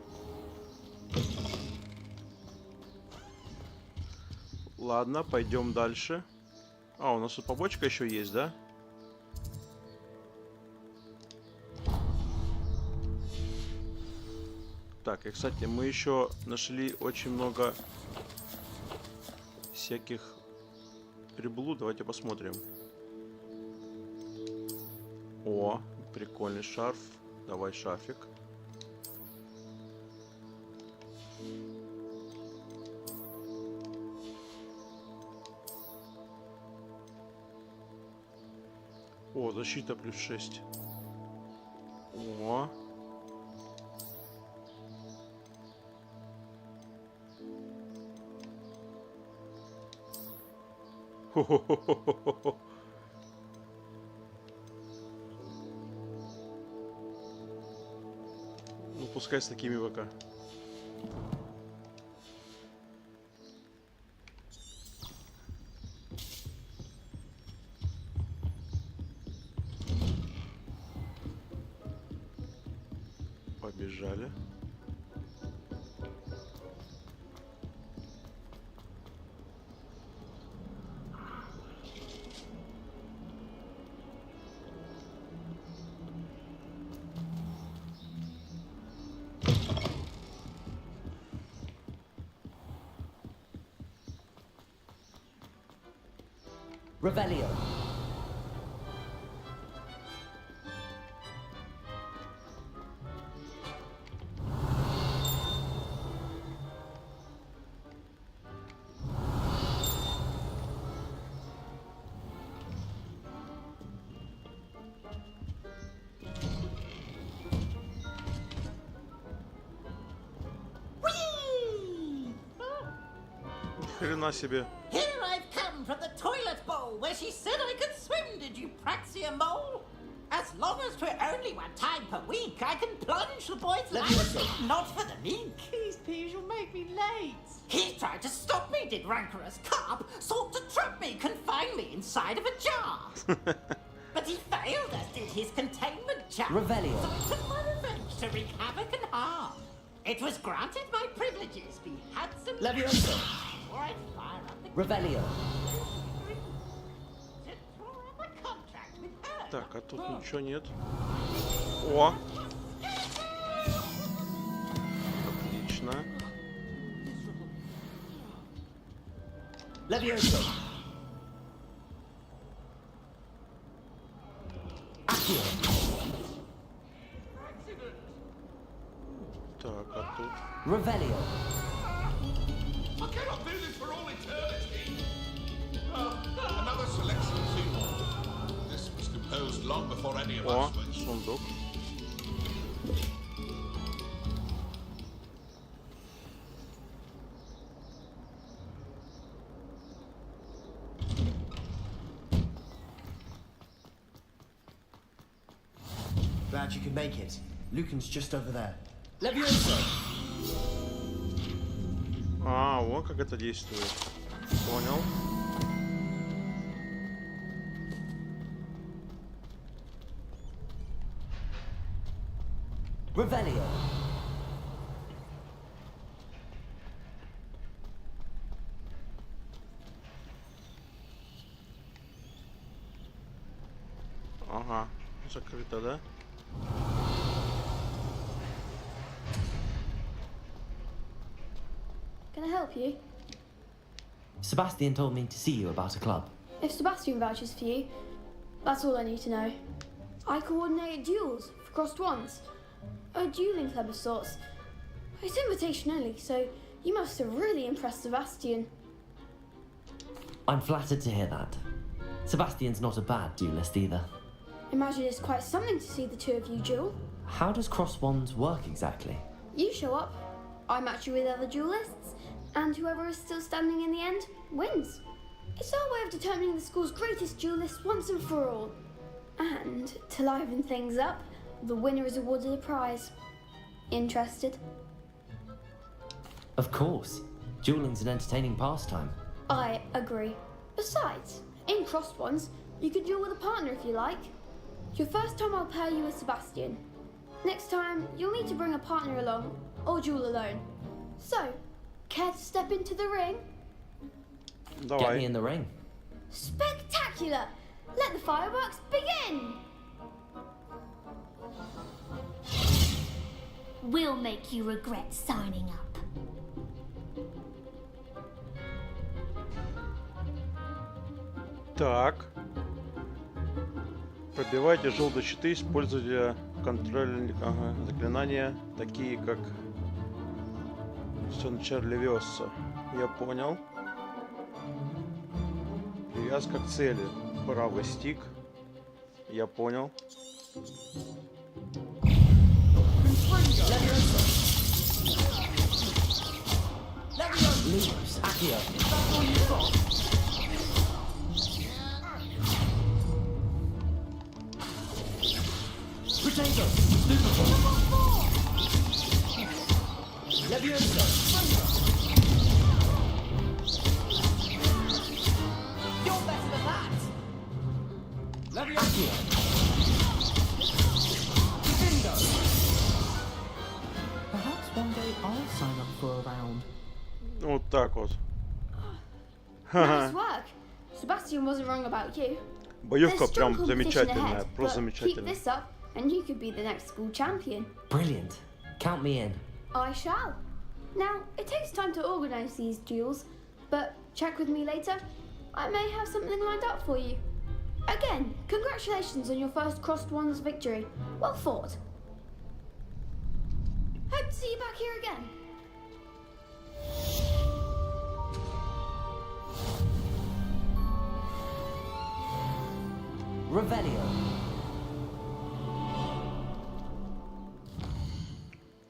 Ладно, пойдем дальше. А, у нас тут побочка еще есть, да? Так, и, кстати, мы еще нашли очень много всяких приблуд. Давайте посмотрим. О, прикольный шарф. Давай шарфик. О, защита плюс 6. О. Хо-хо-хо-хо-хо. Ну, пускай с такими ВК. Побежали. Revelio. Хрена себе. Here I've come from the toilet bowl where she said I could swim, did you praxia mole? As long as 'twere only one time per week, I can plunge the boy's life. Not for the meek. Please, please, you'll make me late. He tried to stop me, did rancorous carp, sought to trap me, confine me inside of a jar. But he failed, as did his containment charm. Revelio. So I took my revenge to wreak havoc and harm. It was granted my privileges be had some... Levioso. Before I fire up the... Revelio. To draw up a contract with her. Так, а тут ничего нет. О! Отлично. Levioso. Accio. Так, а тут... Revelio. I cannot do this for all eternity. Another selection scene. This was composed long before any of О, us were. сундук. Glad you could make it. Lucan's just over there. Levioso. А, вот как это действует. Понял. Revelio. Ага, закрыто, да? Can I help you? Sebastian told me to see you about a club. If Sebastian vouches for you, that's all I need to know. I coordinate duels for crossed wands. A dueling club of sorts. It's invitation only, so you must have really impressed Sebastian. I'm flattered to hear that. Sebastian's not a bad duelist either. Imagine it's quite something to see the two of you duel. How does cross wands work exactly? You show up, I match you with other duelists, and whoever is still standing in the end wins. It's our way of determining the school's greatest duelist once and for all. And to liven things up, the winner is awarded a prize. Interested? Of course. Dueling's an entertaining pastime. I agree. Besides, in crossed ones, you could duel with a partner if you like. Your first time I'll pair you with Sebastian. Next time, you'll need to bring a partner along, or duel alone. So, care to step into the ring? Get Давай. me in the ring. Spectacular! Let the fireworks begin! We'll make you regret signing up. Так. Пробивайте желтые щиты, используя заклинания, такие как Сон Левиоса. Я понял. Привязка к цели. Правый стик. Я понял. You're better than that! Perhaps one day I'll sign up for a round. Вот так вот. Nice work. Sebastian wasn't wrong about you. Боевка There's strong прям competition замечательная, ahead, просто but keep замечательная. this up and you could be the next school champion. Brilliant. Count me in. I shall. Now, it takes time to organise these duels, but check with me later. I may have something lined up for you. Again, congratulations on your first Crossed Ones victory. Well fought. Hope to see you back here again. Revelio.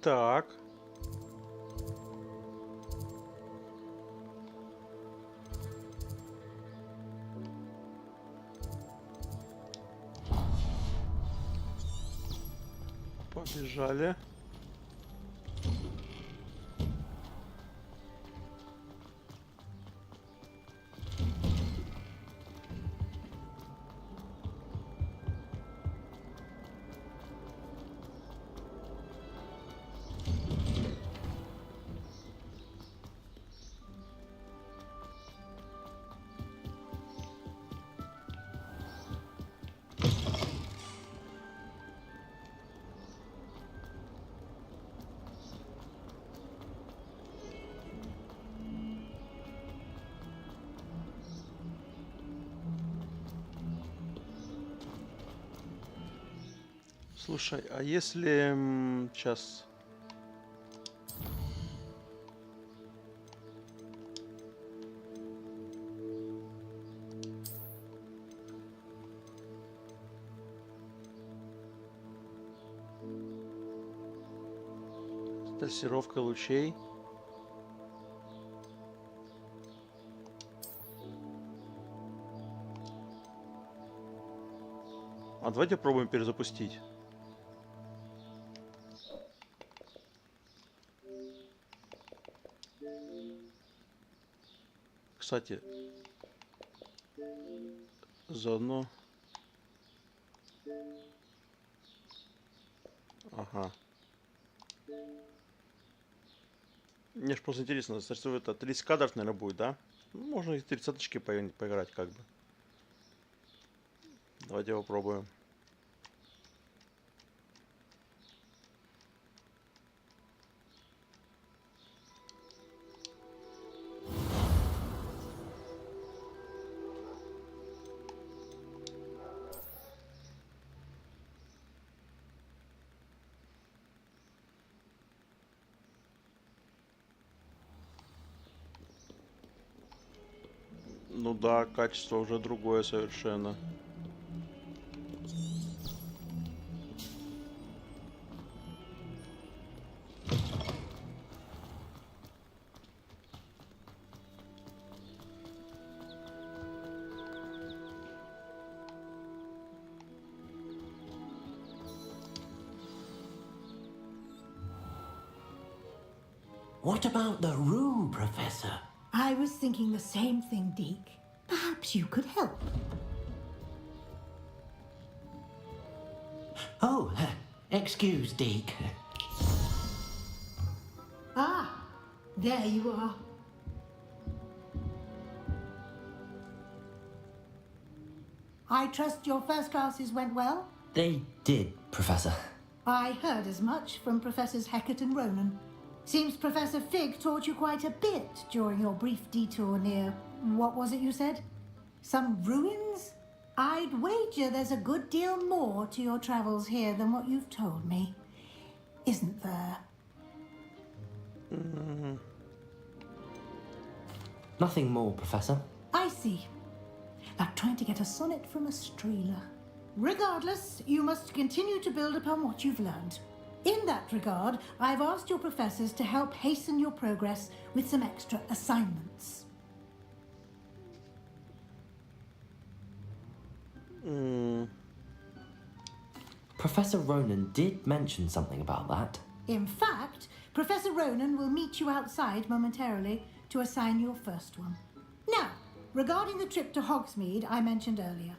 Так. Побежали. Слушай, а если сейчас трассировка лучей. А давайте пробуем перезапустить. Кстати, заодно... Ага. Мне ж просто интересно, это 30 кадров, наверное, будет, да? Ну, можно и 30-очки поиграть, как бы. Давайте попробуем. Ну да, качество уже другое совершенно. What about the room, Professor? I was thinking the same thing, Deke. Perhaps you could help. Oh, excuse, Deke. Ah, there you are. I trust your first classes went well? They did, Professor. I heard as much from Professors Hecat and Ronan. Seems Professor Fig taught you quite a bit during your brief detour near... what was it you said? Some ruins? I'd wager there's a good deal more to your travels here than what you've told me. Isn't there? Nothing more, Professor. I see. Like trying to get a sonnet from a streeler. Regardless, you must continue to build upon what you've learned. In that regard, I've asked your professors to help hasten your progress with some extra assignments. Professor Ronan did mention something about that. In fact, Professor Ronan will meet you outside momentarily to assign your first one. Now, regarding the trip to Hogsmeade I mentioned earlier,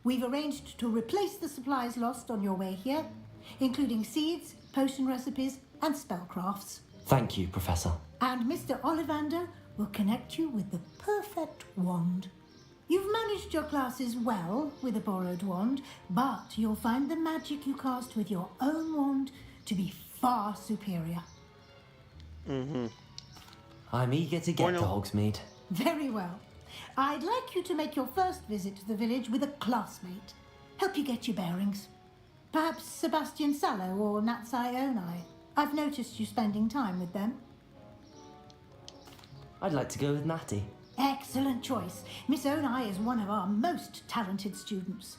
we've arranged to replace the supplies lost on your way here, including seeds, potion recipes, and spellcrafts. Thank you, Professor. And Mr. Ollivander will connect you with the perfect wand. You've managed your classes well with a borrowed wand, but you'll find the magic you cast with your own wand to be far superior. I'm eager to get to Hogsmeade. Very well. I'd like you to make your first visit to the village with a classmate. Help you get your bearings. Perhaps Sebastian Sallow or Natsai Onai. I've noticed you spending time with them. I'd like to go with Natty. Excellent choice. Miss Onai is one of our most talented students.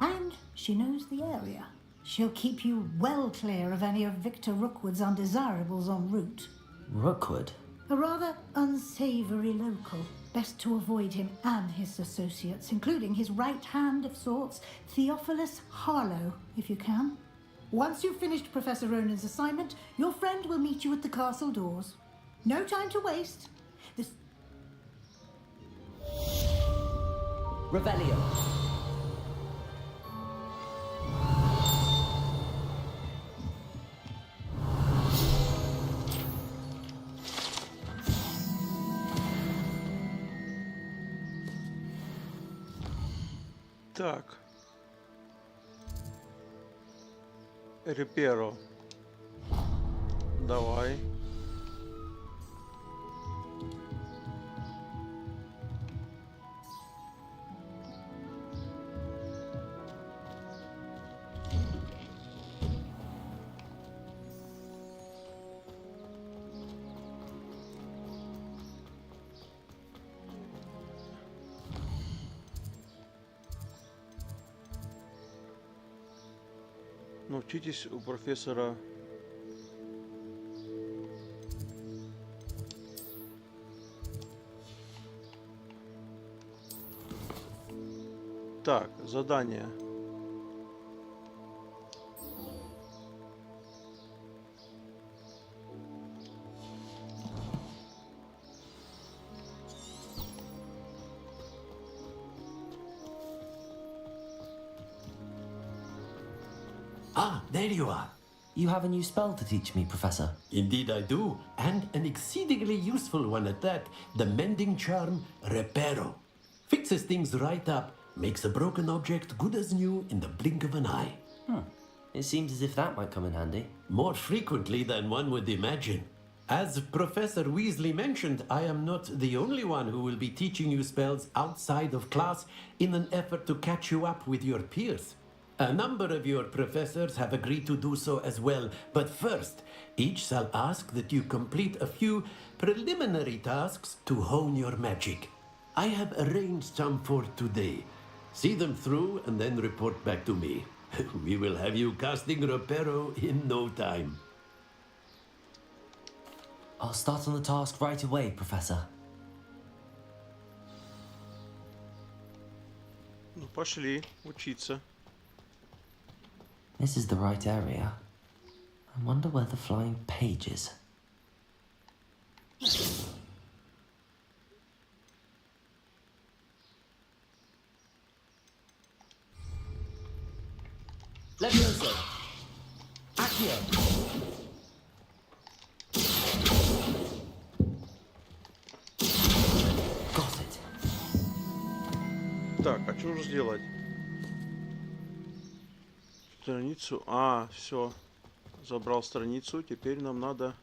And she knows the area. She'll keep you well clear of any of Victor Rookwood's undesirables en route. Rookwood? A rather unsavoury local. Best to avoid him and his associates, including his right hand of sorts, Theophilus Harlow, if you can. Once you've finished Professor Ronan's assignment, your friend will meet you at the castle doors. No time to waste. This... Revelio. Так. Реперо. Давай. Научитесь у профессора Так, задание. Ah, there you are. You have a new spell to teach me, Professor. Indeed I do, and an exceedingly useful one at that. The mending charm, Repero. Fixes things right up, makes a broken object good as new in the blink of an eye. It seems as if that might come in handy. More frequently than one would imagine. As Professor Weasley mentioned, I am not the only one who will be teaching you spells outside of class in an effort to catch you up with your peers. A number of your professors have agreed to do so as well, but first, each shall ask that you complete a few preliminary tasks to hone your magic. I have arranged some for today. See them through and then report back to me. We will have you casting Repero in no time. I'll start on the task right away, Professor. Ну, пошли учиться. This is the right area. I wonder where the flying page is. Levioso! Accio! Got it. Так, а что же сделать? Страницу. А, все. Забрал страницу. Теперь нам надо...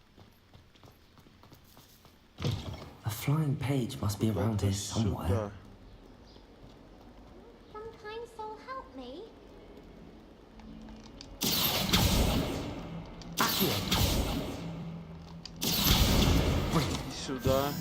A flying page must be around here somewhere. Сюда. Some kind soul help me. И сюда.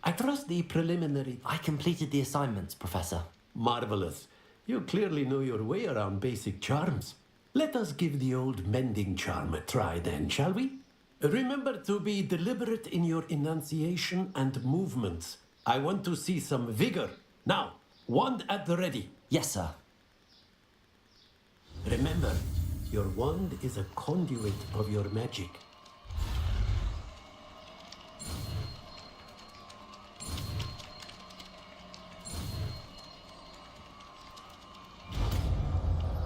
I trust the preliminary... I completed the assignments, Professor. Marvelous. You clearly know your way around basic charms. Let us give the old mending charm a try then, shall we? Remember to be deliberate in your enunciation and movements. I want to see some vigor. Now, wand at the ready. Yes, sir. Remember, your wand is a conduit of your magic.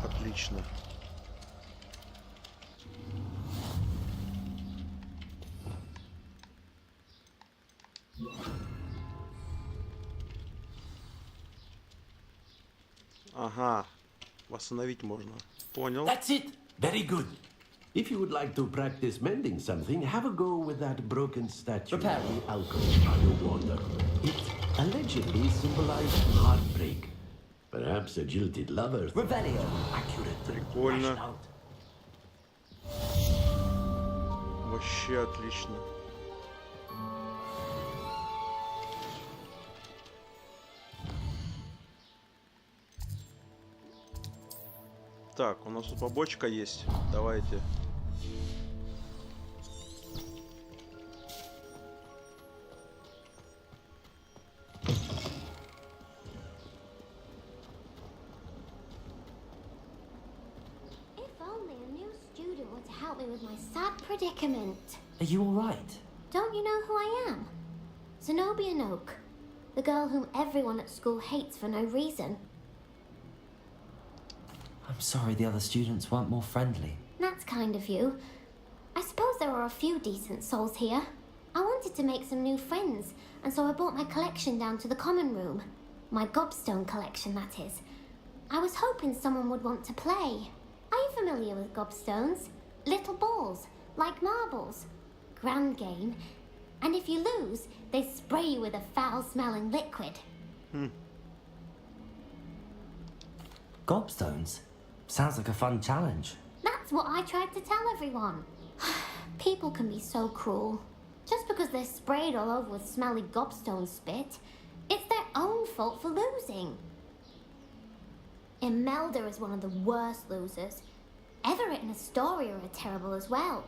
Отлично. Ага. Восстановить можно. Понял. That's it. Very good. If you would like to practice mending something, have a go with that broken statue. Repair. The alcohol underwater. It allegedly symbolized heartbreak. Perhaps a jilted lover. Revelio. Accurate. Прикольно. Mashed out. Вообще отлично. Так, у нас тут побочка есть. Давайте. If only a new student were to help me with my sad predicament. Are you all right? Don't you know who I am? Zenobia Noak, the girl whom everyone at school hates for no reason. I'm sorry the other students weren't more friendly. That's kind of you. I suppose there are a few decent souls here. I wanted to make some new friends, and so I brought my collection down to the common room. My gobstone collection, that is. I was hoping someone would want to play. Are you familiar with gobstones? Little balls, like marbles. Grand game. And if you lose, they spray you with a foul-smelling liquid. Gobstones? Sounds like a fun challenge. That's what I tried to tell everyone. People can be so cruel. Just because they're sprayed all over with smelly gobstone spit, it's their own fault for losing. Imelda is one of the worst losers. Everett and Astoria are terrible as well.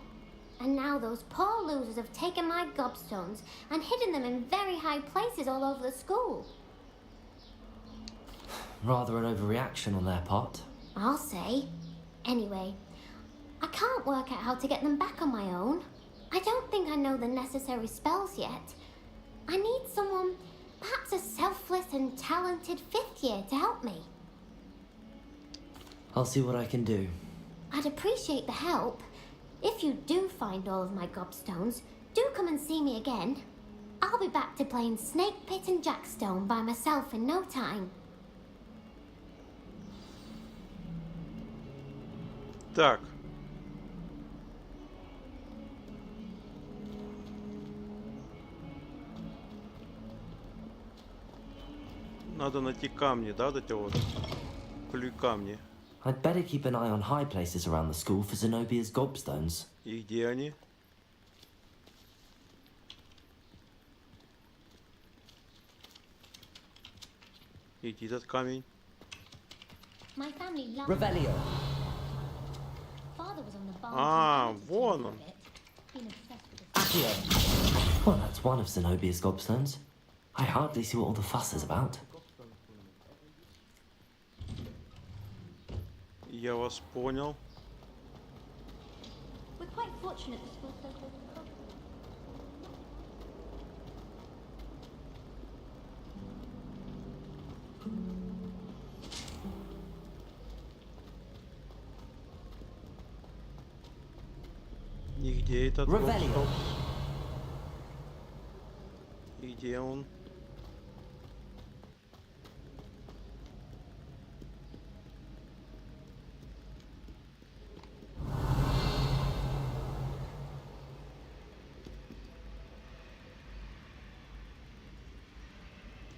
And now those poor losers have taken my gobstones and hidden them in very high places all over the school. Rather an overreaction on their part. I'll say. Anyway, I can't work out how to get them back on my own. I don't think I know the necessary spells yet. I need someone, perhaps a selfless and talented fifth year to help me. I'll see what I can do. I'd appreciate the help. If you do find all of my gobstones, do come and see me again. I'll be back to playing Snake Pit and Jackstone by myself in no time. Так. Надо найти камни, да, вот эти вот камни. I'd better keep an eye on high places around the school for Zenobia's gobstones. И где они? И где этот камень? My family loves Revelio. Father was on the bar. А, вон он. Been obsessed with it. Accio. Well, that's one of Zenobia's gobstones. I hardly see what all the fuss is about. Я вас понял. We're quite fortunate the school's so close to Hogwarts. Нигде этот Revelio. гобстон. И где он?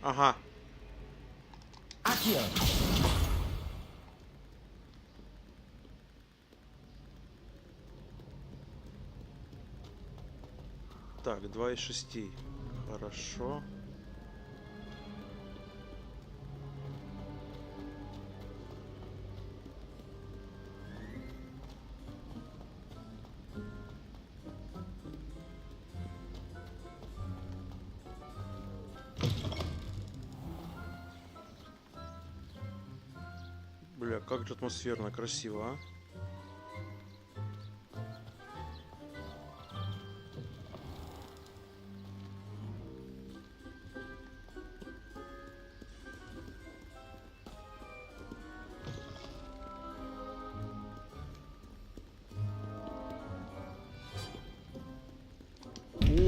Ага. Accio! Так, 2 из 6. Хорошо. Бля, как же атмосферно, красиво, а?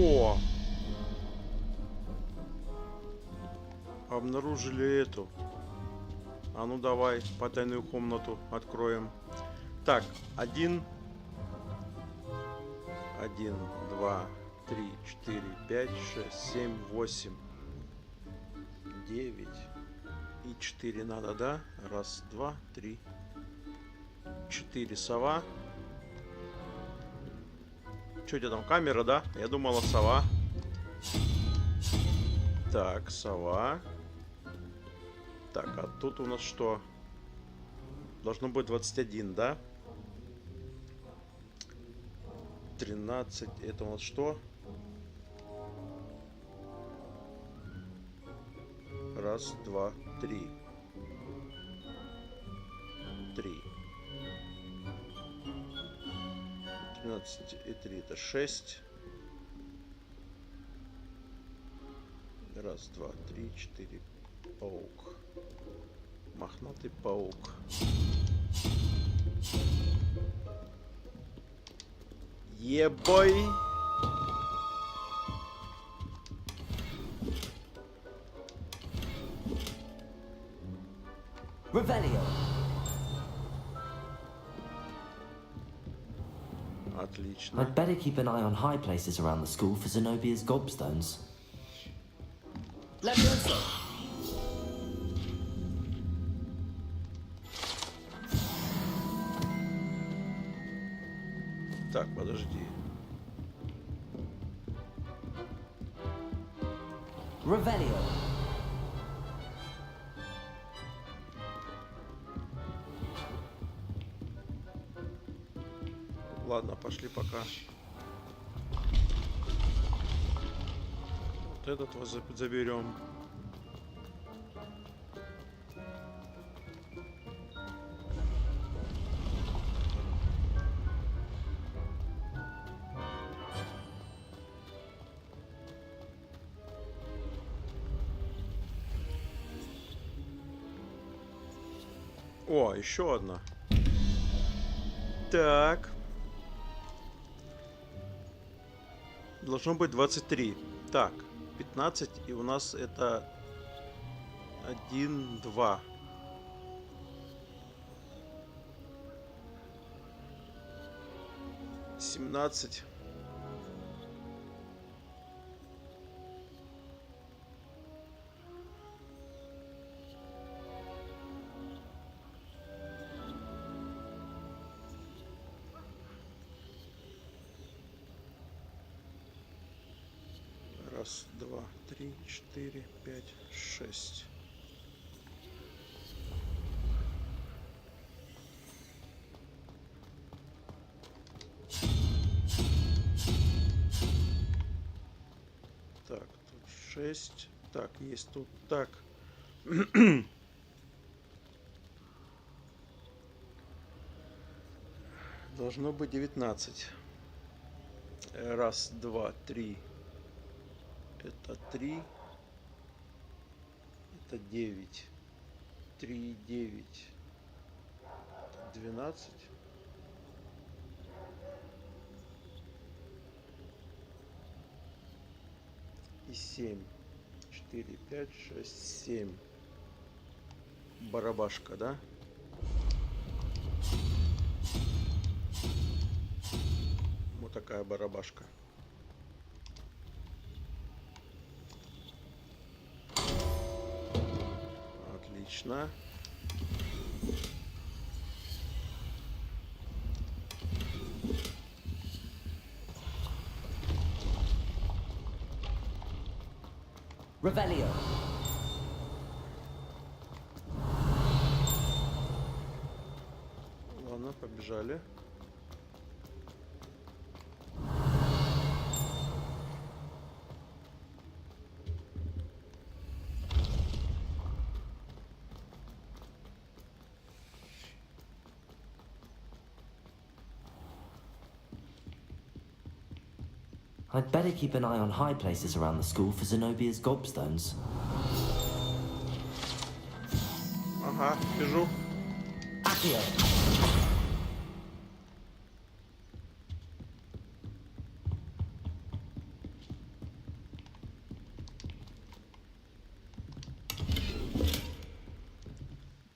О! Обнаружили эту. А ну давай, потайную комнату откроем. Так, 1, 2, 3, 4, 5, 6, 7, 8, 9 и 4 надо, да? Раз, два, три, 4. Сова. Что у тебя там, камера, да? Я думала, сова. Так, сова. Так, а тут у нас что? Должно быть 21, да? 13. Это у нас что? Раз, два, три. 3. 13 и 3 это 6. Раз, два, три, 4. Паук. Мохнатый паук. Ебой. Revelio. Отлично. I'd better keep an eye on high places around the school for Zenobia's gobstones. Levioso! Так, подожди. Revelio. Ладно, пошли пока. Вот этот вот заберем. О, еще одна. Так. Должно быть 23. Так, 15. И у нас это 1, 2. Семнадцать. Раз, два, три, 4, 5, 6. Так, тут 6. Так, есть тут. Так. Должно быть 19. Раз, два, три. Это 3. Это 9. 3, 9. 12. и 7. 4, 5, 6, 7. Барабашка, да? Вот такая барабашка. Отлично. Revelio. Ладно, побежали. I'd better keep an eye on high places around the school for Zenobia's gobstones. Ага, бежу. Accio.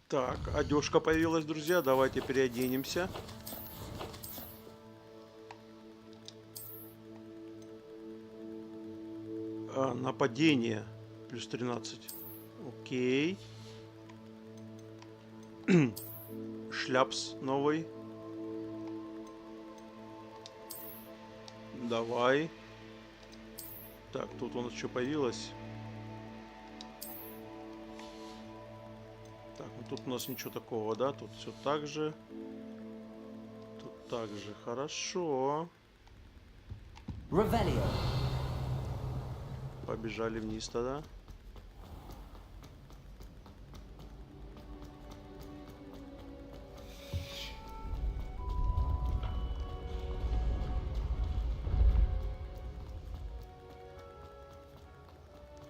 Так, одежка появилась, друзья. Давайте переоденемся. Нападение. Плюс 13. Окей. Шляпс новый. Давай. Так, тут у нас что появилось? Так, ну тут у нас ничего такого, да? Тут все так же. Тут так же. Хорошо. Revelio. Побежали вниз тогда.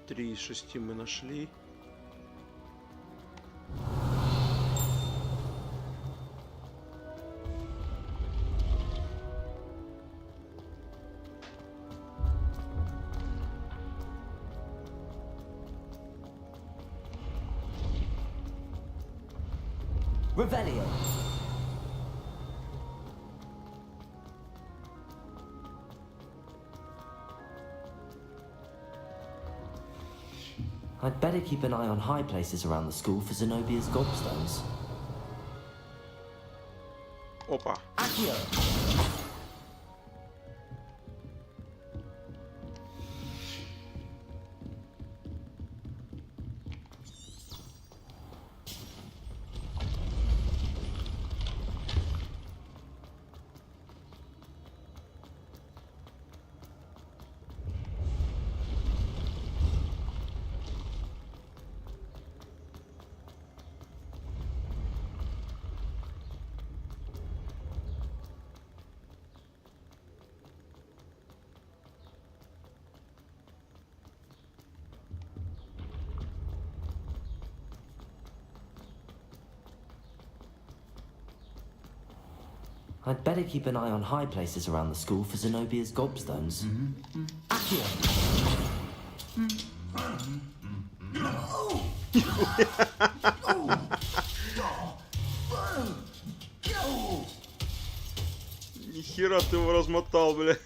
Три из 6 мы нашли. Revelio. I'd better keep an eye on high places around the school for Zenobia's gobstones. Опа. Accio. I'd better keep an eye on high places around the school for Zenobia's gobstones. Accio. Нихера ты его размотал, бля.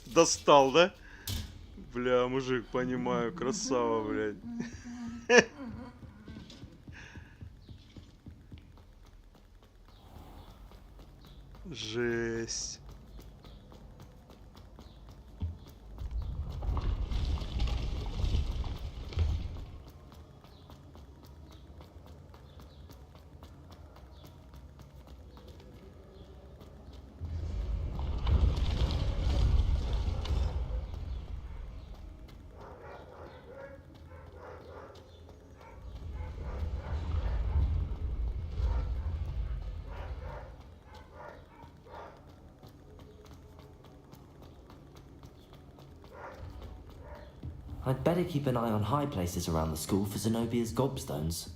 Достал, да? Бля, мужик, понимаю, красава, блядь. Жесть. I'd better keep an eye on high places around the school for Zenobia's gobstones.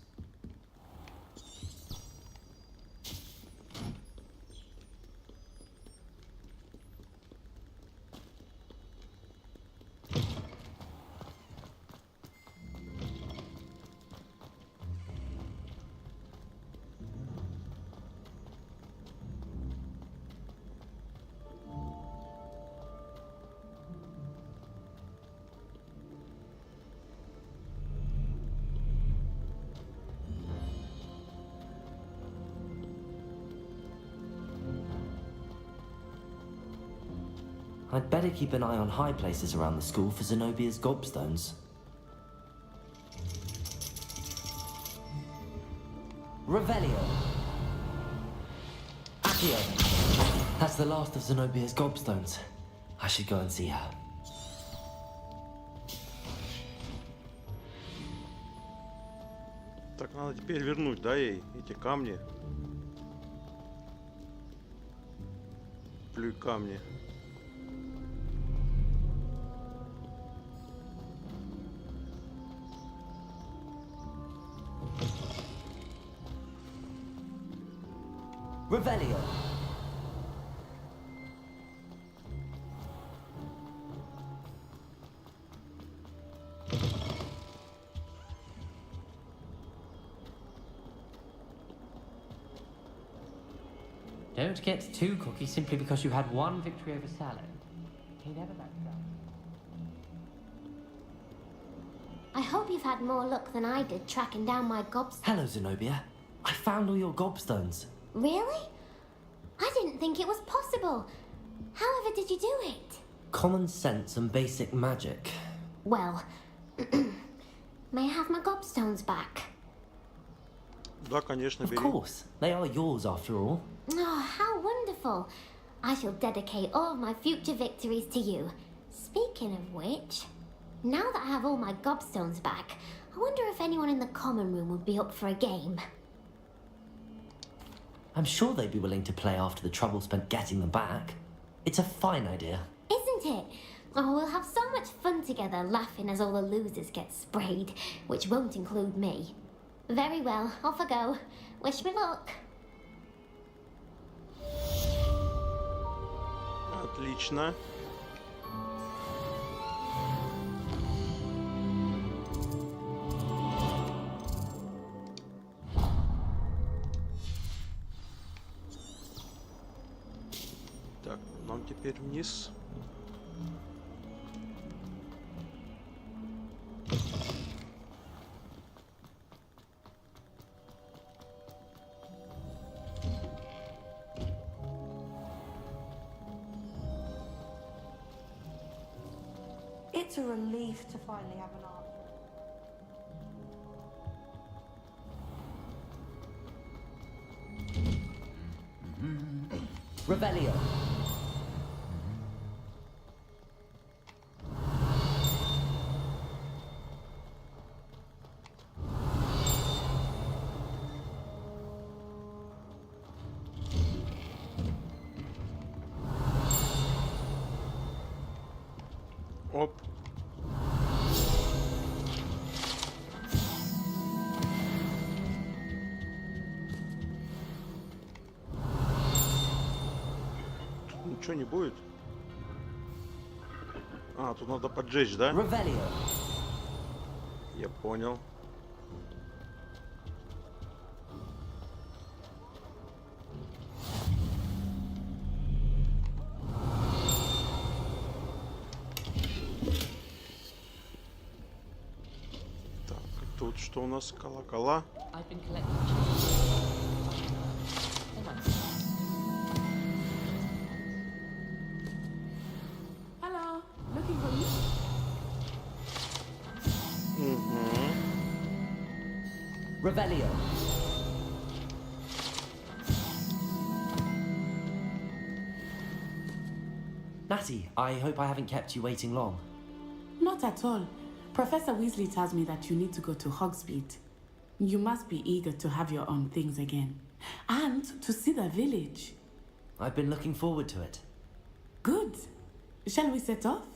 I'd better keep an eye on high places around the school for Zenobia's gobstones. Revelio. Accio. That's the last of Zenobia's gobstones. I should go and see her. Так, надо теперь вернуть, да, ей эти камни. Плюй камни. Revelio. Don't get too cocky simply because you had one victory over Salad. He never backs down. I hope you've had more luck than I did tracking down my gobstones. Hello, Zenobia. I found all your gobstones. Really? I didn't think it was possible. However did you do it? Common sense and basic magic. Well, may I have my gobstones back? Да, конечно, Of бери. course. They are yours after all. Oh, how wonderful. I shall dedicate all of my future victories to you. Speaking of which, now that I have all my gobstones back, I wonder if anyone in the common room would be up for a game. I'm sure they'd be willing to play after the trouble spent getting them back. It's a fine idea. Isn't it? Oh, we'll have so much fun together laughing as all the losers get sprayed, which won't include me. Very well, off I go. Wish me luck. Отлично. Так, нам теперь вниз. It's a relief to finally have an answer. Revelio. Оп. Тут ничего не будет. А, тут надо поджечь, да? Revelio. Я понял. Так, и тут что у нас? Колокола. I've been collecting chests. They might be. Hello, looking for me? Revelio. Natty, I hope I haven't kept you waiting long. Not at all. Professor Weasley tells me that you need to go to Hogsmeade. You must be eager to have your own things again. And to see the village. I've been looking forward to it. Good. Shall we set off?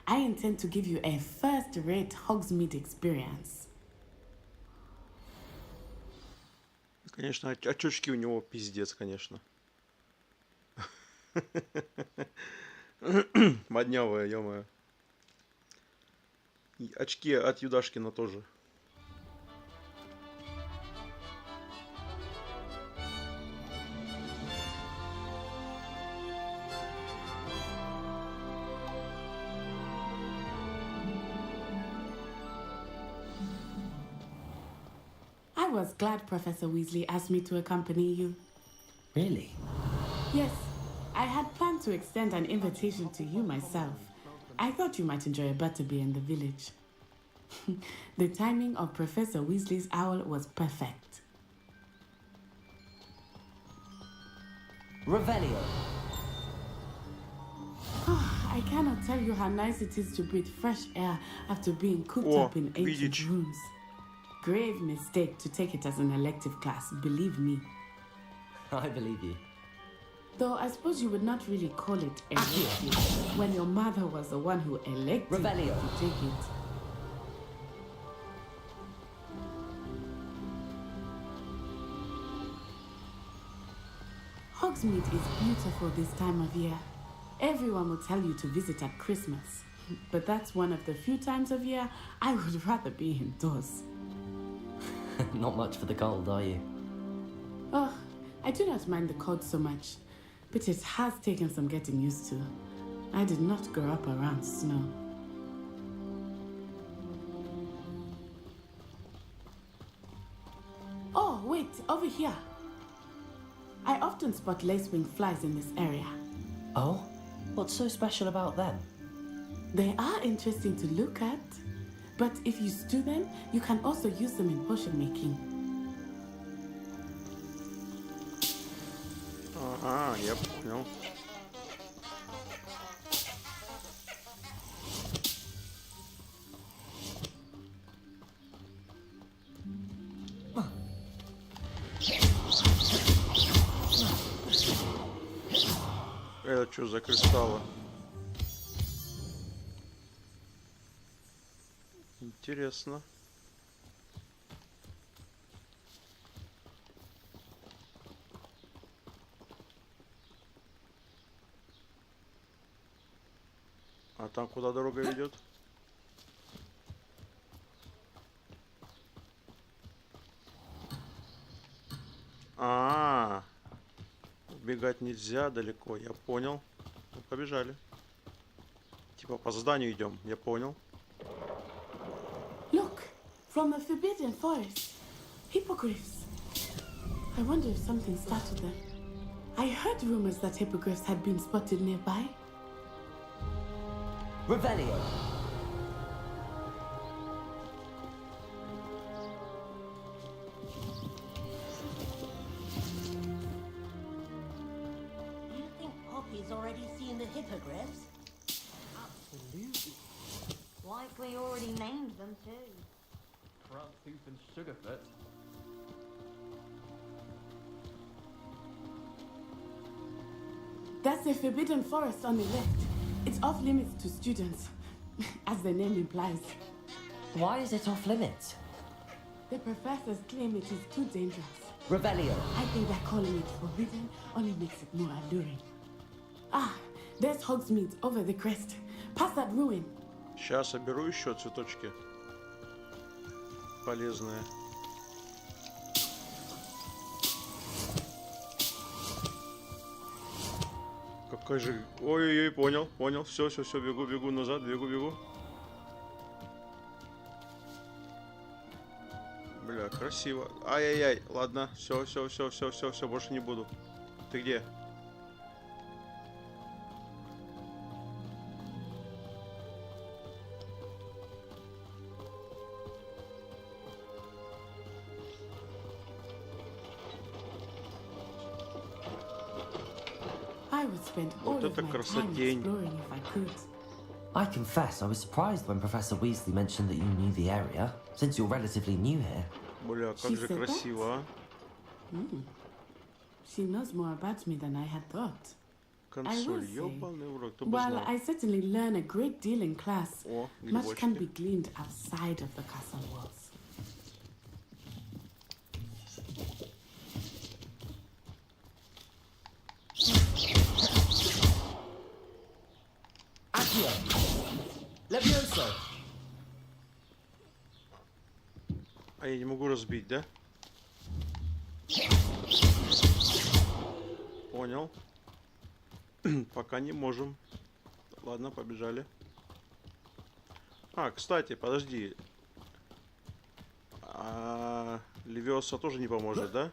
I intend to give you a first-rate Hogsmeade experience. Конечно, очечки у него пиздец, конечно. Моднявая, ё-моё. И очки от Юдашкина тоже. I was glad Professor Weasley asked me to accompany you. Really? Yes, I had planned to extend an invitation to you myself. I thought you might enjoy a butterbeer in the village. The timing of Professor Weasley's owl was perfect. Revelio. I cannot tell you how nice it is to breathe fresh air after being cooped up in ancient rooms. Grave mistake to take it as an elective class, believe me. I believe you. Though I suppose you would not really call it elective when your mother was the one who elected you to take it. Hogsmeade is beautiful this time of year. Everyone will tell you to visit at Christmas. But that's one of the few times of year I would rather be indoors. Not much for the cold, are you? Oh, I do not mind the cold so much, but it has taken some getting used to. I did not grow up around snow. Oh, wait, over here. I often spot lacewing flies in this area. Oh? What's so special about them? They are interesting to look at, but if you stew them, you can also use them in potion making. Yep, no. Это что за кристаллы? Интересно. А там куда дорога ведет? Убегать нельзя далеко, я понял. Ну, побежали. Типа по заданию идем, я понял. Look, from the Forbidden Forest. Hippogriffs. I wonder if something startled them. I heard rumors that hippogriffs had been spotted nearby. Revelio. You think Poppy's already seen the hippogriffs? Absolutely. Likely already named them too. Front-tooth and Sugarfoot. That's the Forbidden Forest on the left. It's off limits to students, as the name implies. Why is it off limits? The professors claim it is too dangerous. Revelio. I think that calling it forbidden only makes it more alluring. Ah, there's Hogsmeade over the crest. Past that ruin. Сейчас соберу еще цветочки полезные. Какой же... Ой-ой-ой, понял. Все, бегу назад, бегу. Бля, красиво. Ай-яй-яй, ладно, все, больше не буду. Ты где? I would spend all of my time exploring if I could. I confess, I was surprised when Professor Weasley mentioned that you knew the area, since you're relatively new here. Бля, как же красиво, а? She knows more about me than I had thought. Консоль, ёбаный в рот, кто бы While знал. I certainly learn a great deal in class, О, much can грибочки. be gleaned outside of the castle walls. Accio! Levioso! А я не могу разбить, да? Понял. Пока не можем. Ладно, побежали. А, кстати, подожди. Левиоса тоже не поможет, да?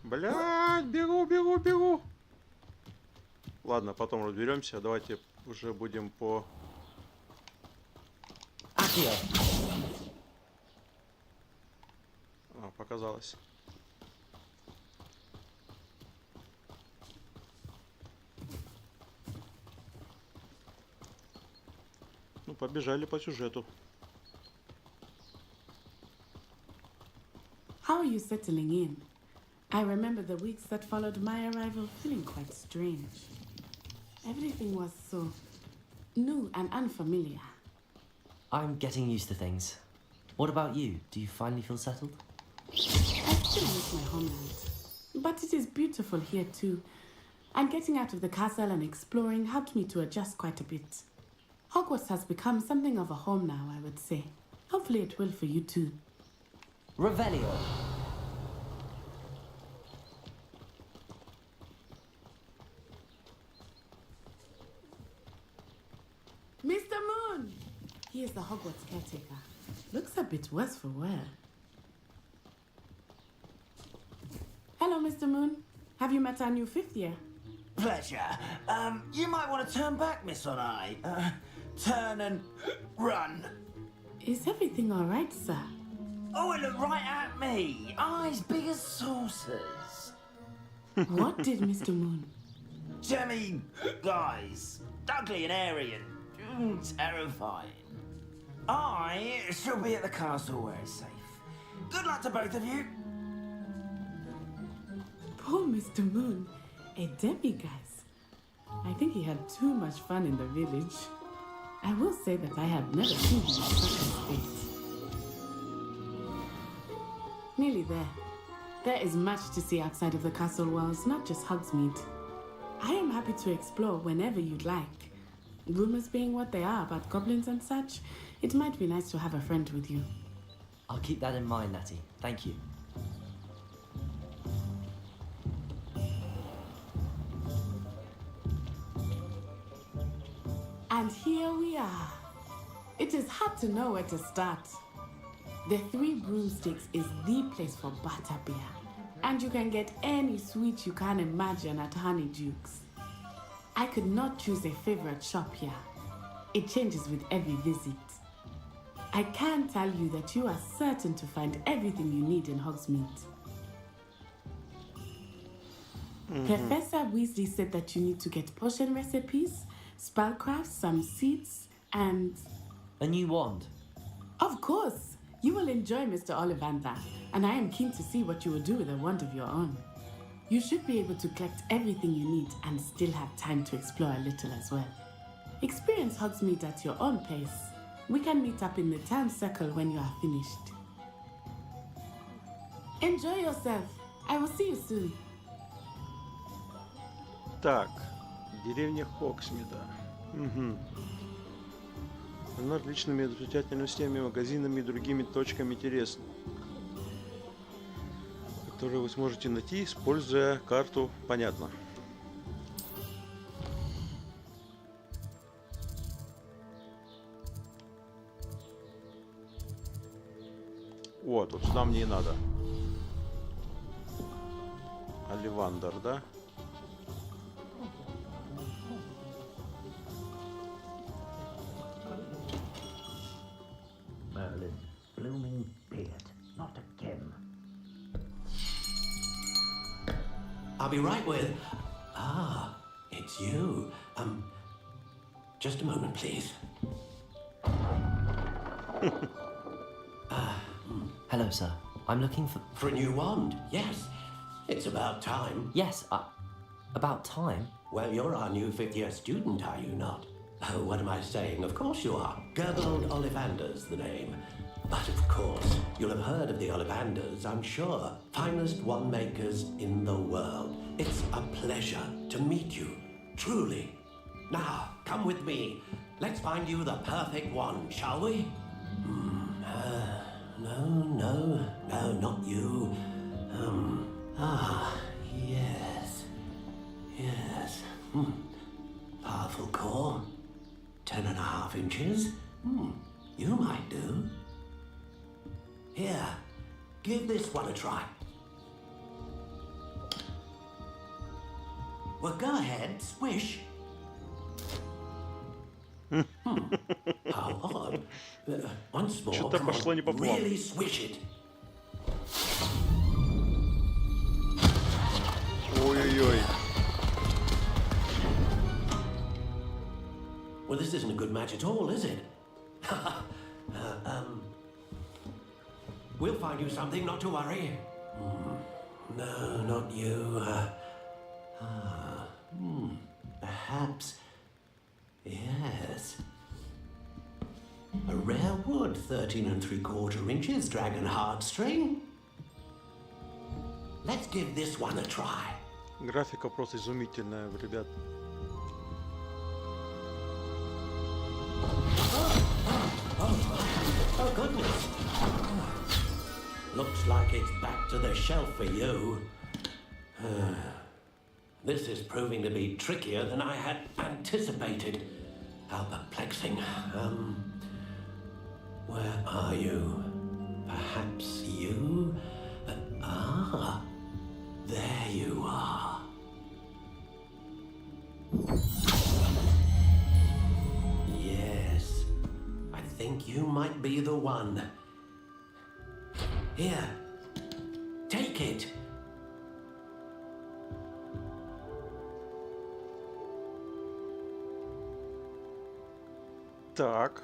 Блядь, бегу. Ладно, потом разберемся. Давайте уже будем по... показалось. Ну, побежали по сюжету. How are you settling in? I remember the weeks that followed my arrival feeling quite strange. Everything was so new and unfamiliar. I'm getting used to things. What about you? Do you finally feel settled? I still miss my homeland, but it is beautiful here too. And getting out of the castle and exploring helped me to adjust quite a bit. Hogwarts has become something of a home now, I would say. Hopefully it will for you too. Revelio. Mr. Moon! He is the Hogwarts caretaker. Looks a bit worse for wear. Hello, Mr. Moon. Have you met our new 5th year? Pleasure. You might want to turn back, Miss On-Eye. Turn and run. Is everything all right, sir? Oh, it looked right at me. Eyes big as saucers. What did Mr. Moon? Jemmy guys. Ugly and airy and terrifying. I shall be at the castle where it's safe. Good luck to both of you. Poor Mr. Moon. A demiguise. I think he had too much fun in the village. I will say that I have never seen him in such a state. Nearly there. There is much to see outside of the castle walls, not just Hogsmeade. I am happy to explore whenever you'd like. Rumors being what they are about goblins and such, it might be nice to have a friend with you. I'll keep that in mind, Natty. Thank you. And here we are. It is hard to know where to start. The Three Broomsticks is the place for butterbeer. And you can get any sweet you can imagine at Honeydukes. I could not choose a favorite shop here. It changes with every visit. I can tell you that you are certain to find everything you need in Hogsmeade. Professor Weasley said that you need to get potion recipes, spellcraft, some seeds, and... a new wand. Of course! You will enjoy Mr. Ollivander, and I am keen to see what you will do with a wand of your own. You should be able to collect everything you need and still have time to explore a little as well. Experience Hogsmeade at your own pace. We can meet up in the town circle when you are finished. Enjoy yourself. I will see you soon. Так, деревня Хоксмида. Угу. Она различными достопримечательностями, магазинами и другими точками интересна, которые вы сможете найти, используя карту. Понятно. О, тут сюда мне и надо. Оливандер, да? Merlin's blooming beard, not again. I'll be right with... Ah, it's you. Just a moment, please. Hello, sir. I'm looking for... For a new wand, yes. It's about time. Yes, about time? Well, you're our new 5th year student, are you not? Oh, what am I saying? Of course you are. Gergold Ollivander's the name. But of course, you'll have heard of the Ollivanders, I'm sure. Finest wand makers in the world. It's a pleasure to meet you, truly. Now, come with me. Let's find you the perfect wand, shall we? No, not you. Yes. Powerful core. 10.5 inches. You might do. Here, give this one a try. Well, go ahead, swish. How odd. Once more, Что-то come пошло on, не по плану. really swish it. Ой-ой-ой. Well, this isn't a good match at all, is it? We'll find you something, not to worry. No, not you. Perhaps. Yes. A rare wood, 13 3/4 inches, dragon heartstring. Let's give this one a try. Графика просто изумительная, ребят. Oh, goodness. Looks like it's back to the shelf for you. This is proving to be trickier than I had anticipated. How perplexing. Where are you? Perhaps you? There you are. Yes, I think you might be the one. Here, take it. Так.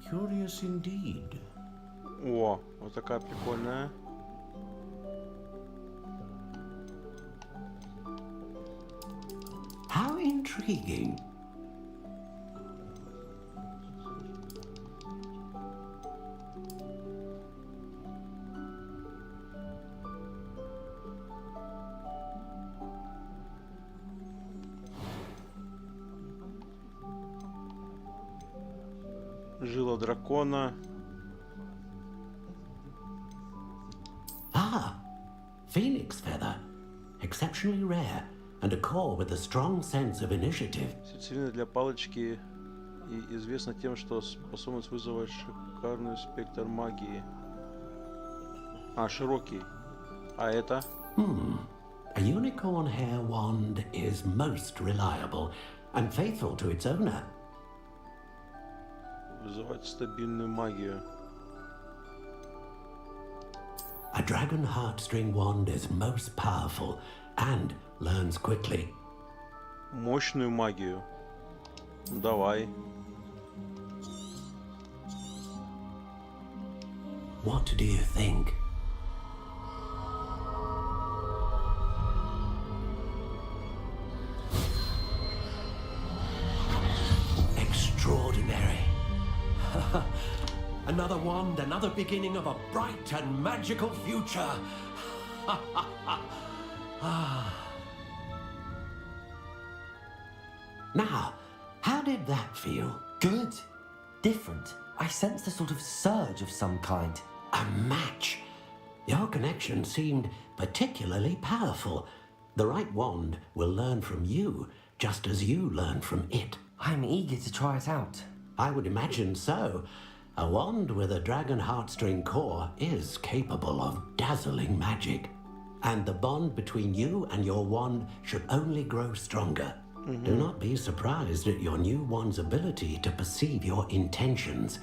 Curious indeed. О, вот такая прикольная. How intriguing. Жила дракона. Phoenix feather. Exceptionally rare. And a core with a strong sense of initiative. Сердцевина для палочки и известна тем, что способность вызвать шикарный спектр магии. А, широкий. А это? A unicorn hair wand is most reliable and faithful to its owner. Вызывать стабильную магию. A dragon heartstring wand is most powerful and learns quickly. Мощную магию. Давай. What do you think? Extraordinary. Another wand, another beginning of a bright and magical future. Now, how did that feel? Good. Different. I sensed a sort of surge of some kind. A match. Your connection seemed particularly powerful. The right wand will learn from you, just as you learn from it. I'm eager to try it out. I would imagine so. A wand with a dragon heartstring core is capable of dazzling magic. And the bond between you and your wand should only grow stronger. Do not be surprised at your new wand's ability to perceive your intentions,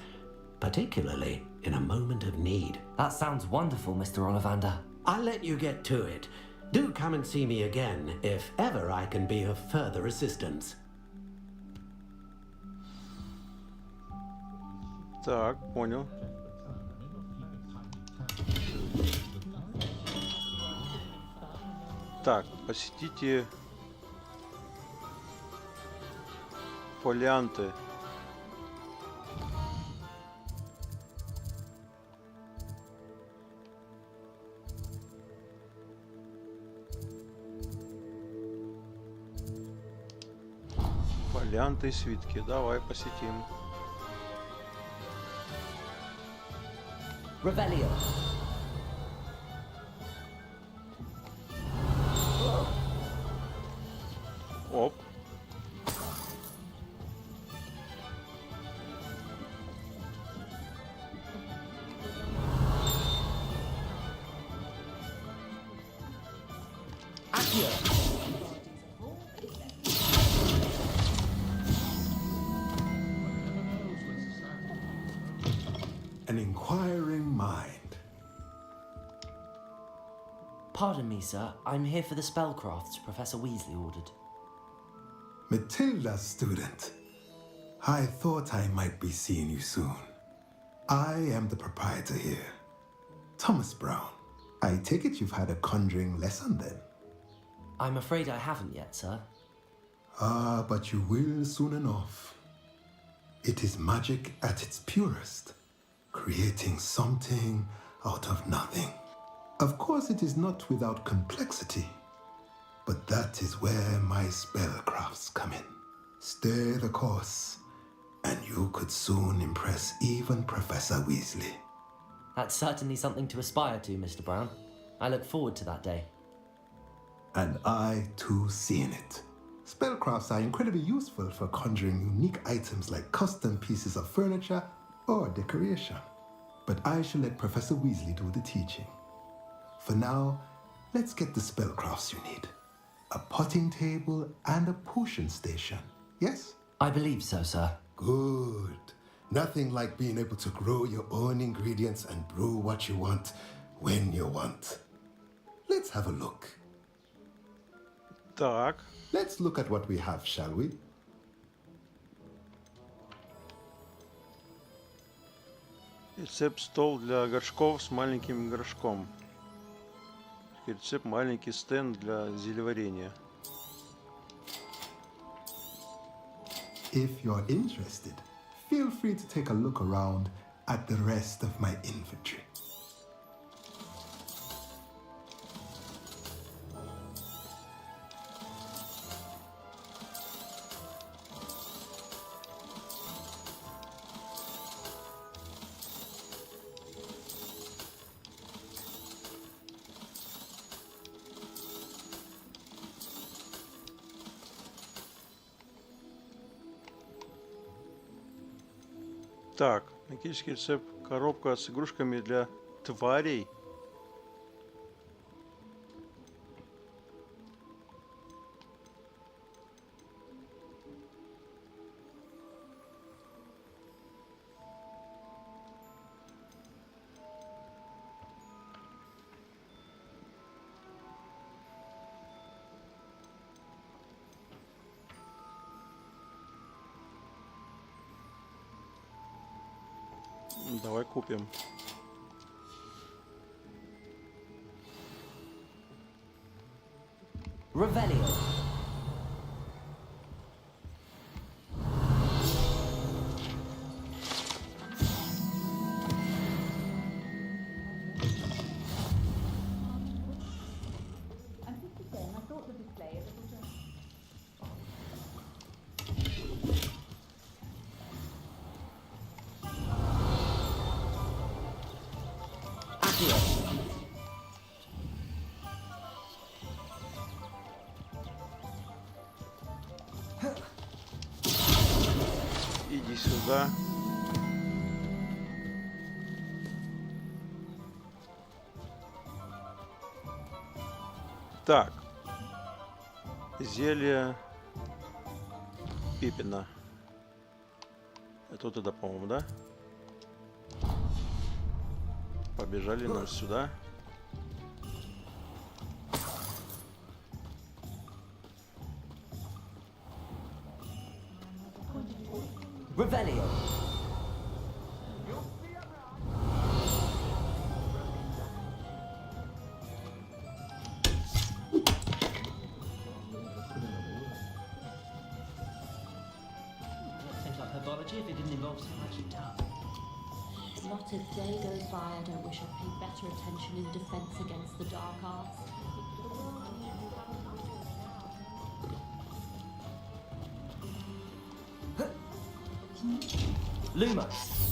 particularly in a moment of need. That sounds wonderful, Mr. Ollivander. I'll let you get to it. Do come and see me again if ever I can be of further assistance. Так, понял. Так, посетите фолианты. Фолианты и свитки. Давай посетим. Revelio. Оп. An inquiring mind. Pardon me, sir. I'm here for the spellcrafts Professor Weasley ordered. Matilda, student. I thought I might be seeing you soon. I am the proprietor here, Thomas Brown. I take it you've had a conjuring lesson then? I'm afraid I haven't yet, sir. Ah, but you will soon enough. It is magic at its purest, creating something out of nothing. Of course, it is not without complexity, but that is where my spellcrafts come in. Stay the course, and you could soon impress even Professor Weasley. That's certainly something to aspire to, Mr. Brown. I look forward to that day. And I, too, seeing it. Spellcrafts are incredibly useful for conjuring unique items like custom pieces of furniture or decoration. But I shall let Professor Weasley do the teaching. For now, let's get the spellcrafts you need. A potting table and a potion station, yes? I believe so, sir. Good. Nothing like being able to grow your own ingredients and brew what you want when you want. Let's have a look. Так. Let's look at what we have, shall we? Рецепт стол для горшков с маленьким горшком. Рецепт маленький стенд для зельеварения. If you're interested, feel free to take a look around at the rest of my inventory. Так, магический рецепт. Коробка с игрушками для тварей. Давай купим. Revelio. Иди сюда. Так. Зелье Пипина. Это туда, по-моему, да? Побежали нам сюда. Revelio. Seems like herbology if it didn't involve so much tough. Not a day goes by I don't wish I'd paid better attention in defense against the dark arts. Lumos.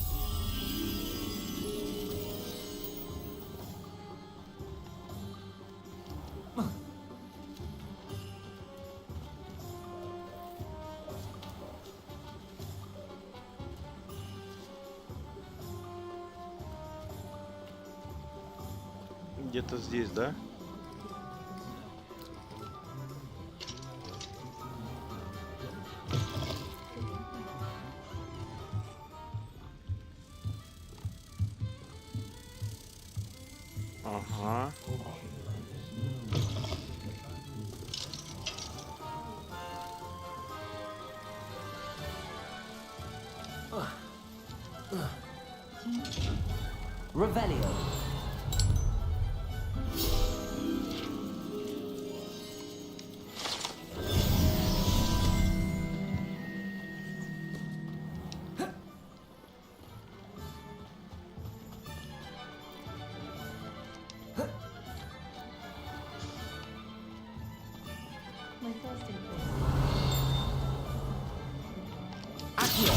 Где-то здесь, да? Revelio. My first impulse. Accio.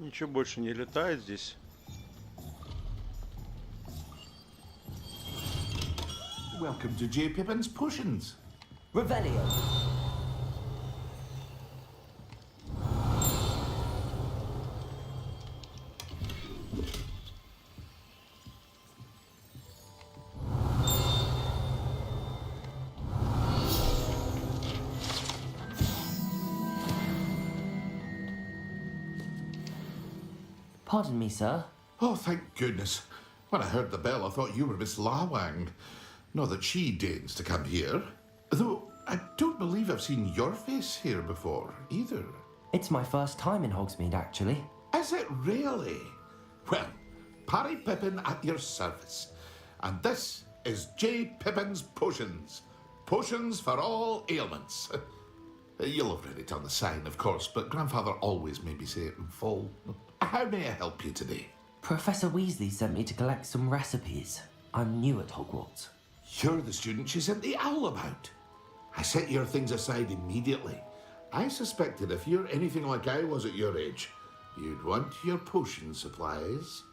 Ничего больше не летает здесь. Welcome to J. Pippin's Potions. Revelio. Pardon me, sir. Oh, thank goodness. When I heard the bell, I thought you were Miss Lawang. Not that she deigns to come here. Though, I don't believe I've seen your face here before, either. It's my first time in Hogsmeade, actually. Is it really? Well, Parry Pippin at your service. And this is J. Pippin's Potions. Potions for all ailments. You'll have read it on the sign, of course, but Grandfather always made me say it in full. How may I help you today? Professor Weasley sent me to collect some recipes. I'm new at Hogwarts. You're the student she sent the owl about. I set your things aside immediately. I suspected if you're anything like I was at your age, you'd want your potion supplies.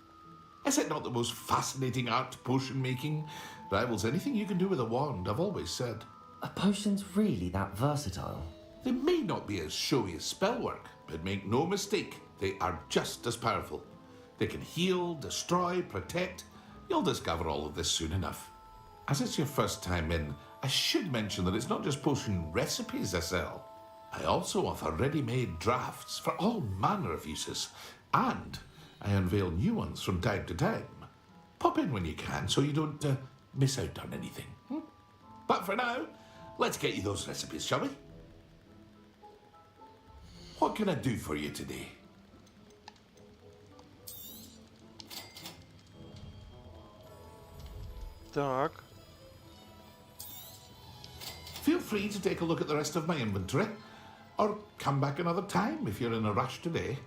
Is it not the most fascinating art, potion making? Rivals anything you can do with a wand, I've always said. Are potions really that versatile? They may not be as showy as spellwork, but make no mistake, they are just as powerful. They can heal, destroy, protect. You'll discover all of this soon enough. As it's your first time in, I should mention that it's not just potion recipes I sell. I also offer ready-made drafts for all manner of uses, and I unveil new ones from time to time. Pop in when you can so you don't miss out on anything. But for now, let's get you those recipes, shall we? What can I do for you today? Так. Feel free to take a look at the rest of my inventory, or come back another time if you're in a rush today.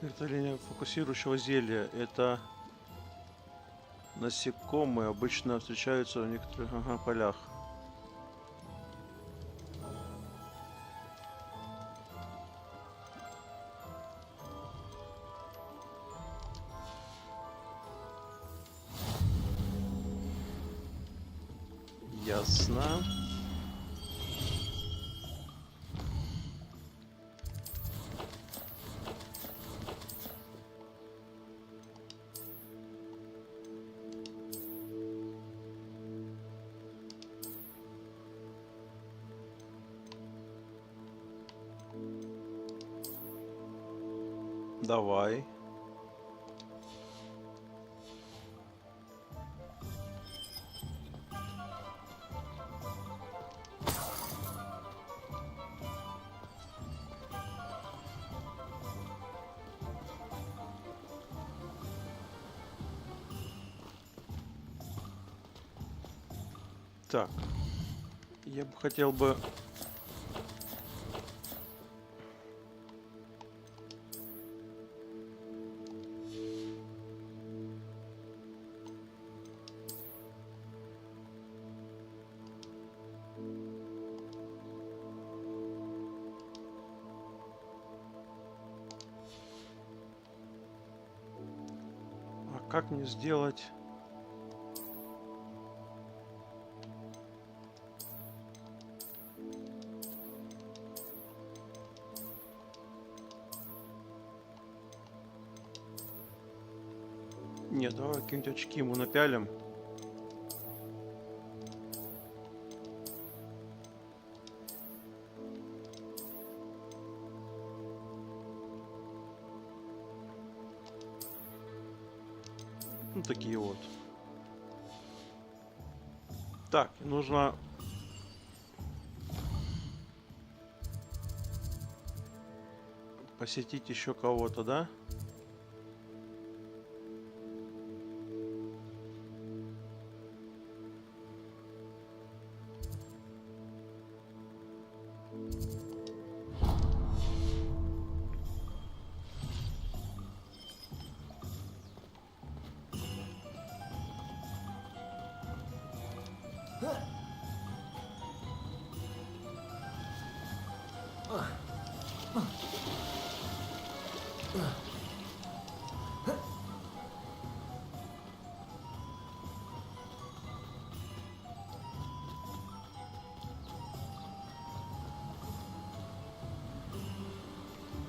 Приготовление фокусирующего зелья. Это насекомые, обычно встречаются в некоторых полях. Ясно. Давай. Так, я бы хотел бы... А как мне сделать... Нет, давай какие-нибудь очки ему напялим. Ну, такие вот. Так, нужно Посетить еще кого-то, да?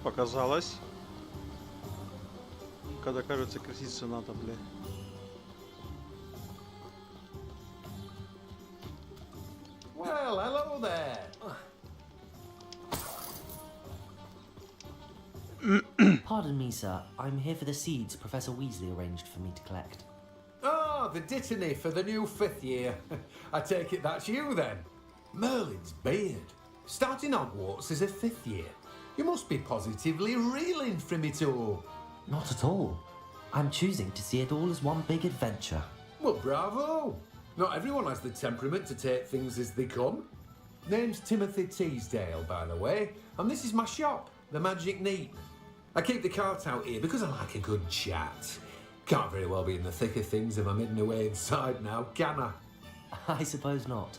Показалось. Когда, кажется, креститься надо, бля. Well, hello there. Pardon me, sir. I'm here for the seeds Professor Weasley arranged for me to collect. Oh, the dittany for the new 5th year. I take it that's you then. Merlin's beard. Starting Hogwarts as a 5th year. You must be positively reeling from it all. Not at all. I'm choosing to see it all as one big adventure. Well, bravo. Not everyone has the temperament to take things as they come. Name's Timothy Teasdale, by the way, and this is my shop, the Magic Neat. I keep the cart out here because I like a good chat. Can't very well be in the thick of things if I'm hidden away inside now, can I? I suppose not.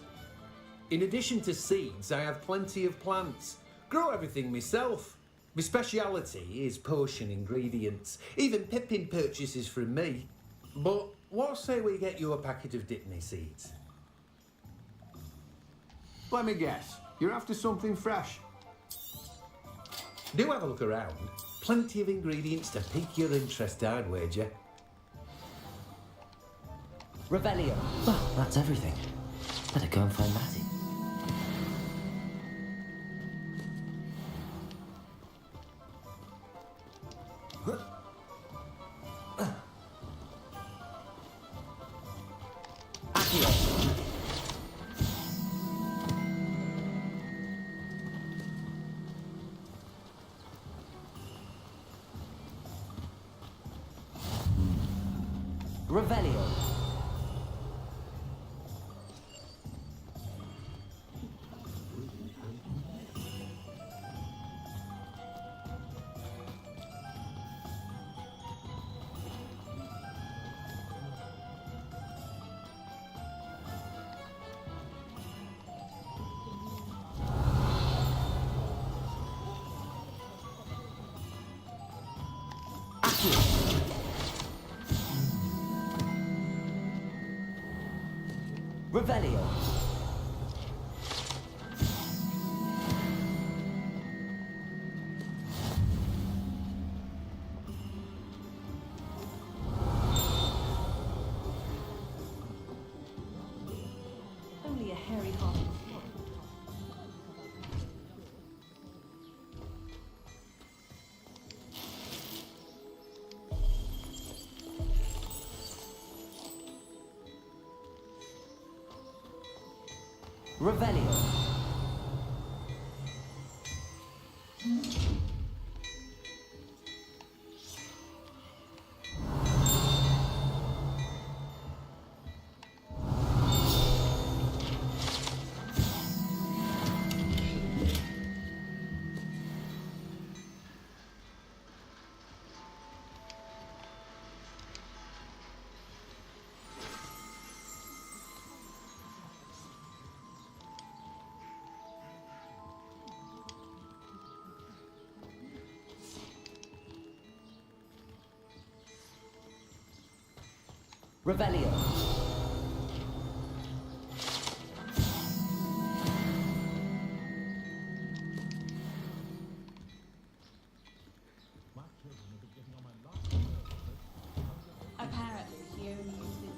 In addition to seeds, I have plenty of plants. Grow everything myself. My speciality is potion ingredients. Even Pippin purchases from me. But what say we get you a packet of Dittany seeds? Let me guess. You're after something fresh. Do have a look around. Plenty of ingredients to pique your interest, I'd wager. Revelio. Well, that's everything. Better go and find Matty. Revelio. Revelio. Only a hairy-hearted sloth. Revelio. Revelio. Apparently, she only used it.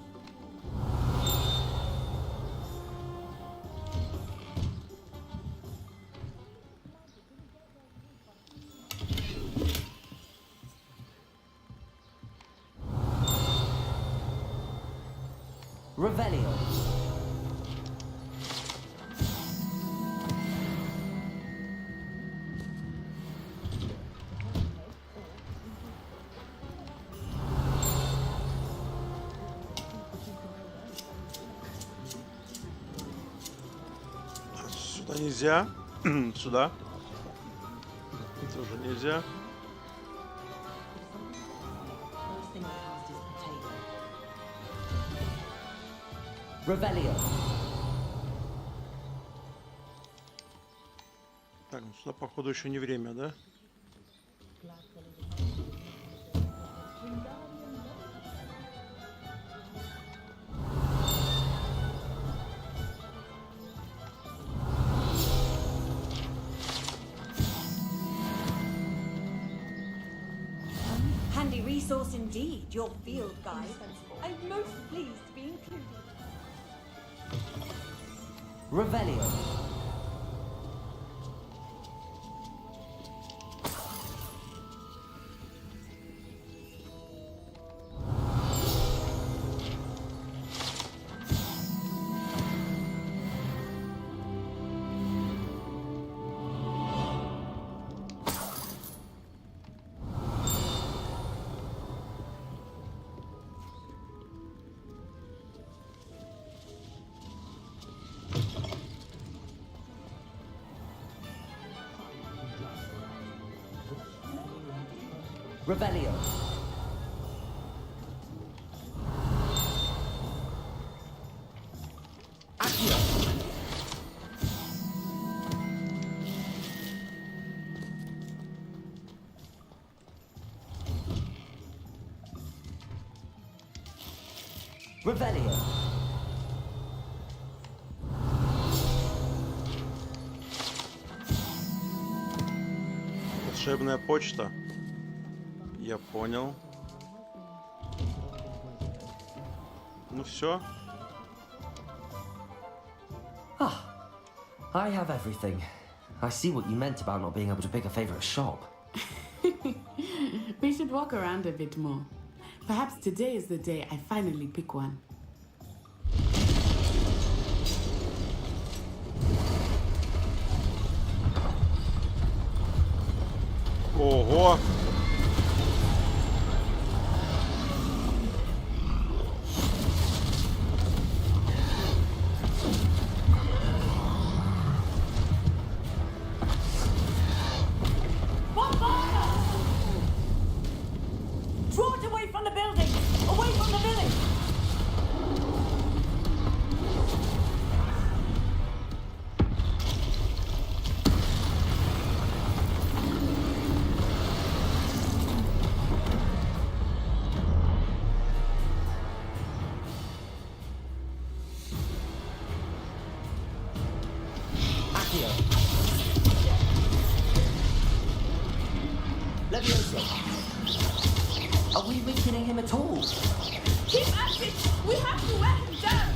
Revelio. Туда нельзя. Сюда. Тоже нельзя. Revelio. Так, ну сюда, походу, еще не время, да? Handy resource indeed, your field guide. I'm most pleased to be included. Revelio. Revelio. Accio. Revelio. Волшебная почта. Я понял. Ну все. I have everything. I see what you meant about not being able to pick a favorite shop. We should walk around a bit more. Perhaps today is the day I finally pick one. Ого! Draw it away from the building! Away from the village! Levioso. Are we weakening him at all? Keep at it! We have to wear him down!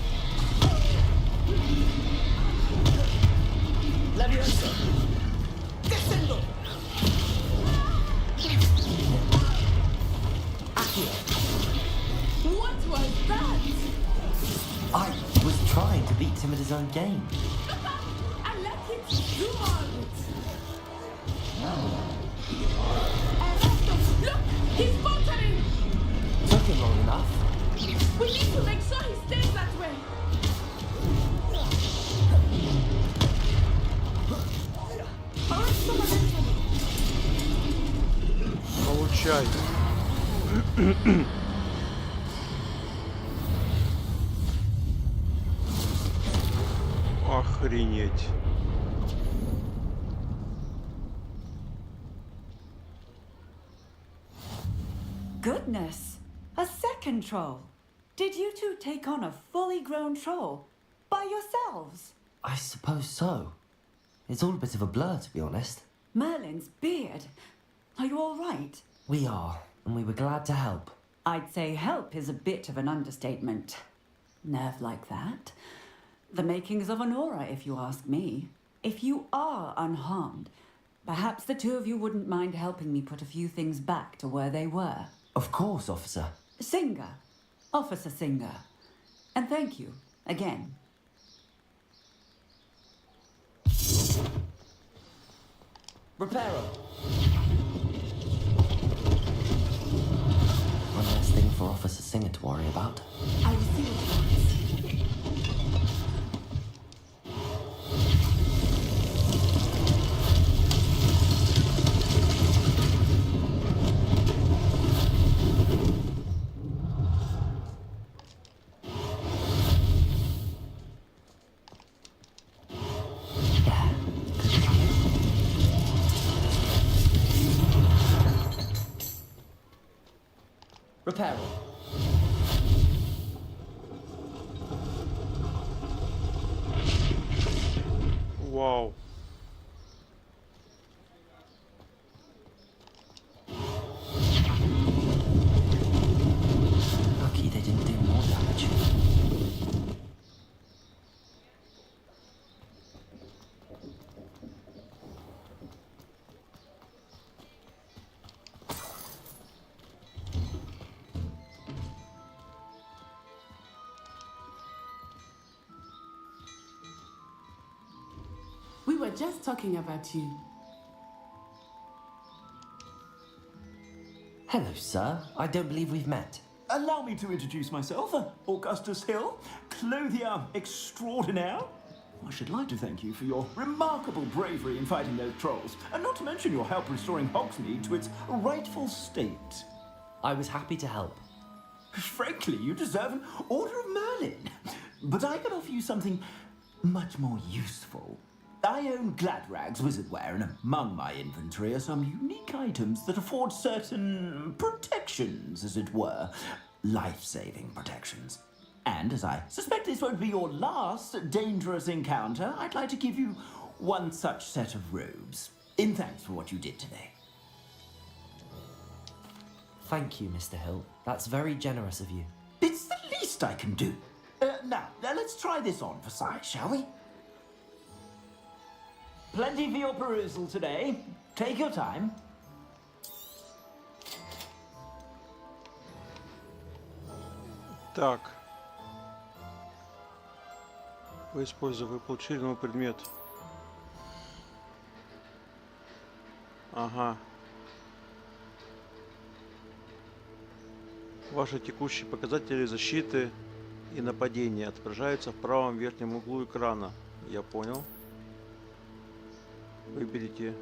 Levioso. Descendo! Accio. What was that? I was trying to beat him at his own game. I let him do all it! Look! He's faltering! Took him long enough. We need to make sure he stays that way! Получай. Охренеть. Goodness! A second troll! Did you two take on a fully grown troll? By yourselves? I suppose so. It's all a bit of a blur, to be honest. Merlin's beard. Are you all right? We are, and we were glad to help. I'd say help is a bit of an understatement. Nerve like that. The makings of an aura, if you ask me. If you are unharmed, perhaps the two of you wouldn't mind helping me put a few things back to where they were. Of course, officer. Singer. Officer Singer. And thank you, again. Reparo. One less thing for Officer Singer to worry about. I will see what he wants. Repair all. Вау. Lucky they didn't do more damage. We were just talking about you. Hello, sir. I don't believe we've met. Allow me to introduce myself, Augustus Hill, clothier extraordinaire. I should like to thank you for your remarkable bravery in fighting those trolls, and not to mention your help restoring Hogsmeade to its rightful state. I was happy to help. Frankly, you deserve an Order of Merlin. But I can offer you something much more useful. I own Gladrag's wizardware, and among my inventory are some unique items that afford certain protections, as it were. Life-saving protections. And as I suspect this won't be your last dangerous encounter, I'd like to give you one such set of robes, in thanks for what you did today. Thank you, Mr. Hill. That's very generous of you. It's the least I can do. Now, let's try this on for size, shall we? Plenty for your perusal today. Take your time. Так. Вы использовали, вы получили новый предмет. Ага. Ваши текущие показатели защиты и нападения отображаются в правом верхнем углу экрана. Я понял. Выберите.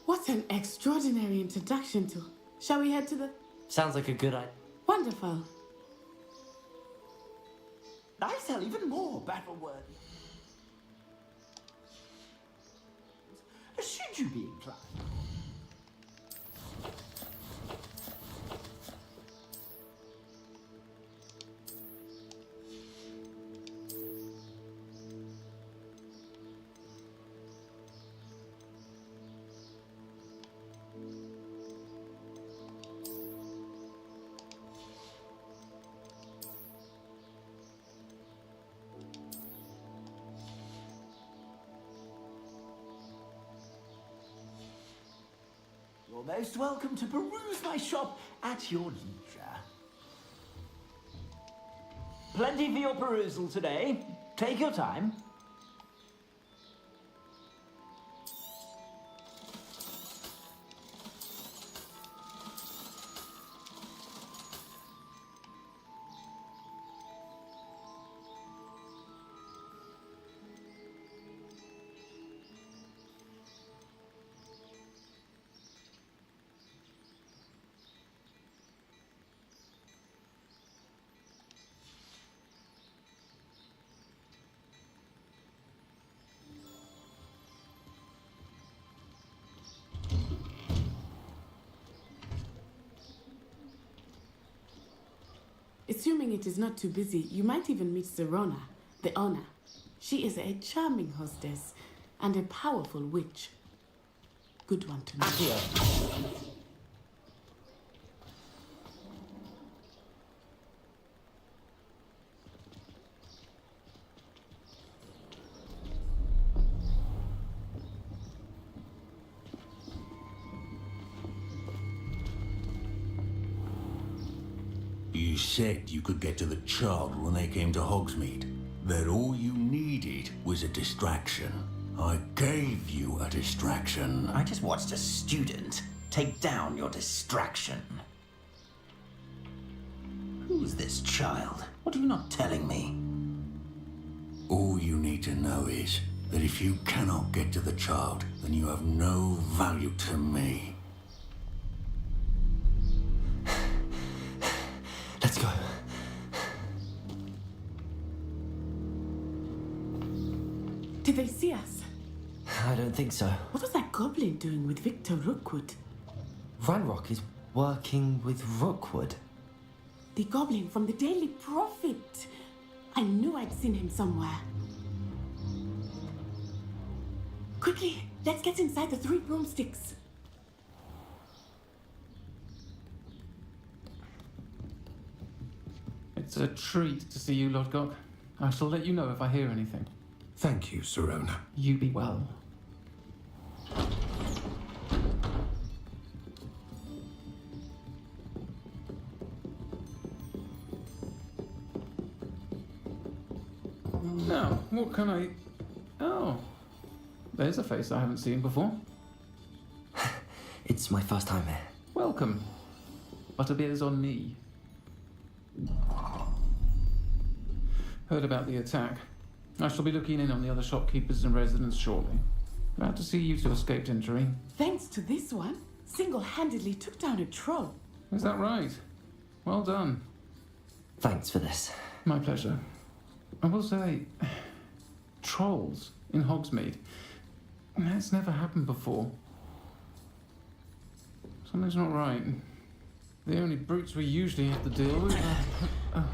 What an extraordinary introduction to... Shall we head to the... Sounds like a good idea. Wonderful. I sell even more battle-worthy. Should you be inclined. You're most welcome to peruse my shop at your leisure. Plenty for your perusal today. Take your time. Assuming it is not too busy, you might even meet Serona, the owner. She is a charming hostess and a powerful witch. Good one to know. You said you could get to the child when they came to Hogsmeade. That all you needed was a distraction. I gave you a distraction. I just watched a student take down your distraction. Who's this child? What are you not telling me? All you need to know is that if you cannot get to the child, then you have no value to me. Let's go. Did they see us? I don't think so. What was that goblin doing with Victor Rookwood? Ranrock is working with Rookwood. The goblin from the Daily Prophet. I knew I'd seen him somewhere. Quickly, let's get inside the 3 broomsticks. It's a treat to see you, Lodgok. I shall let you know if I hear anything. Thank you, Sirona. You be well. Now, what can I... Oh, there's a face I haven't seen before. It's my first time here. Welcome. Butterbeer's on me. Heard about the attack. I shall be looking in on the other shopkeepers and residents shortly. Glad to see you two escaped injury. Thanks to this one, single-handedly took down a troll. Is that right? Well done. Thanks for this. My pleasure. I will say, trolls in Hogsmeade. That's never happened before. Something's not right. The only brutes we usually have to deal with are...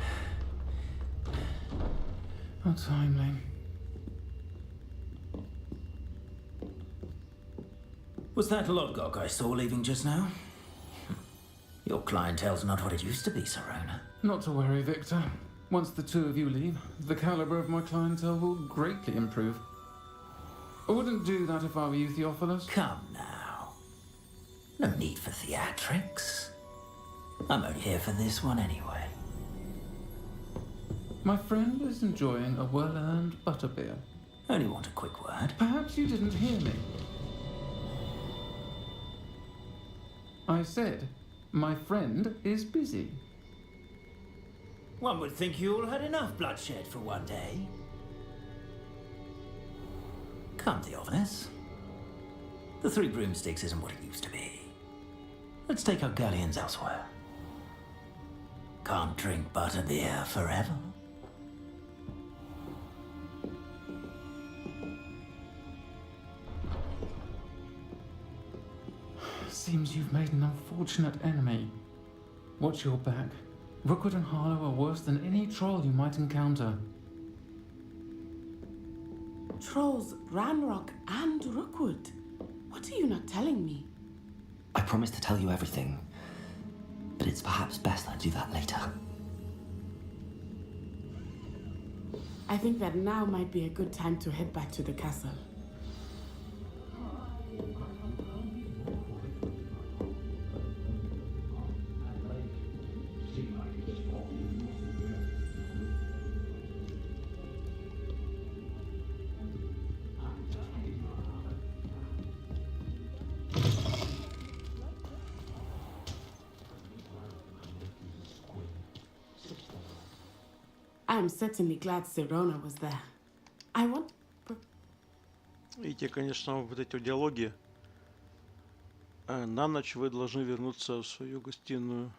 How timely. Was that Lodgok I saw leaving just now? Your clientele's not what it used to be, Sirona. Not to worry, Victor. Once the two of you leave, the caliber of my clientele will greatly improve. I wouldn't do that if I were you, Theophilus. Come now. No need for theatrics. I'm only here for this one anyway. My friend is enjoying a well-earned butterbeer. Only want a quick word. Perhaps you didn't hear me. I said, my friend is busy. One would think you all had enough bloodshed for one day. Come, Theophilus. The 3 broomsticks isn't what it used to be. Let's take our galleons elsewhere. Can't drink butterbeer forever. Seems you've made an unfortunate enemy. Watch your back. Rookwood and Harlow are worse than any troll you might encounter. Trolls, Ranrock, and Rookwood. What are you not telling me? I promise to tell you everything, but it's perhaps best I do that later. I think that now might be a good time to head back to the castle. I'm certainly glad Sirona was there. I want... Видите, конечно, вот эти диалоги. На ночь вы должны вернуться в свою гостиную.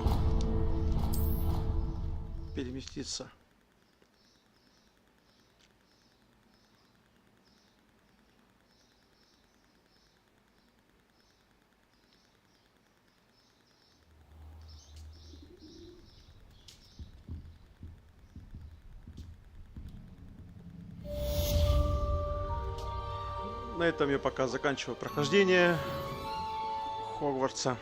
О! Переместиться. На этом я пока заканчиваю прохождение Хогвартса.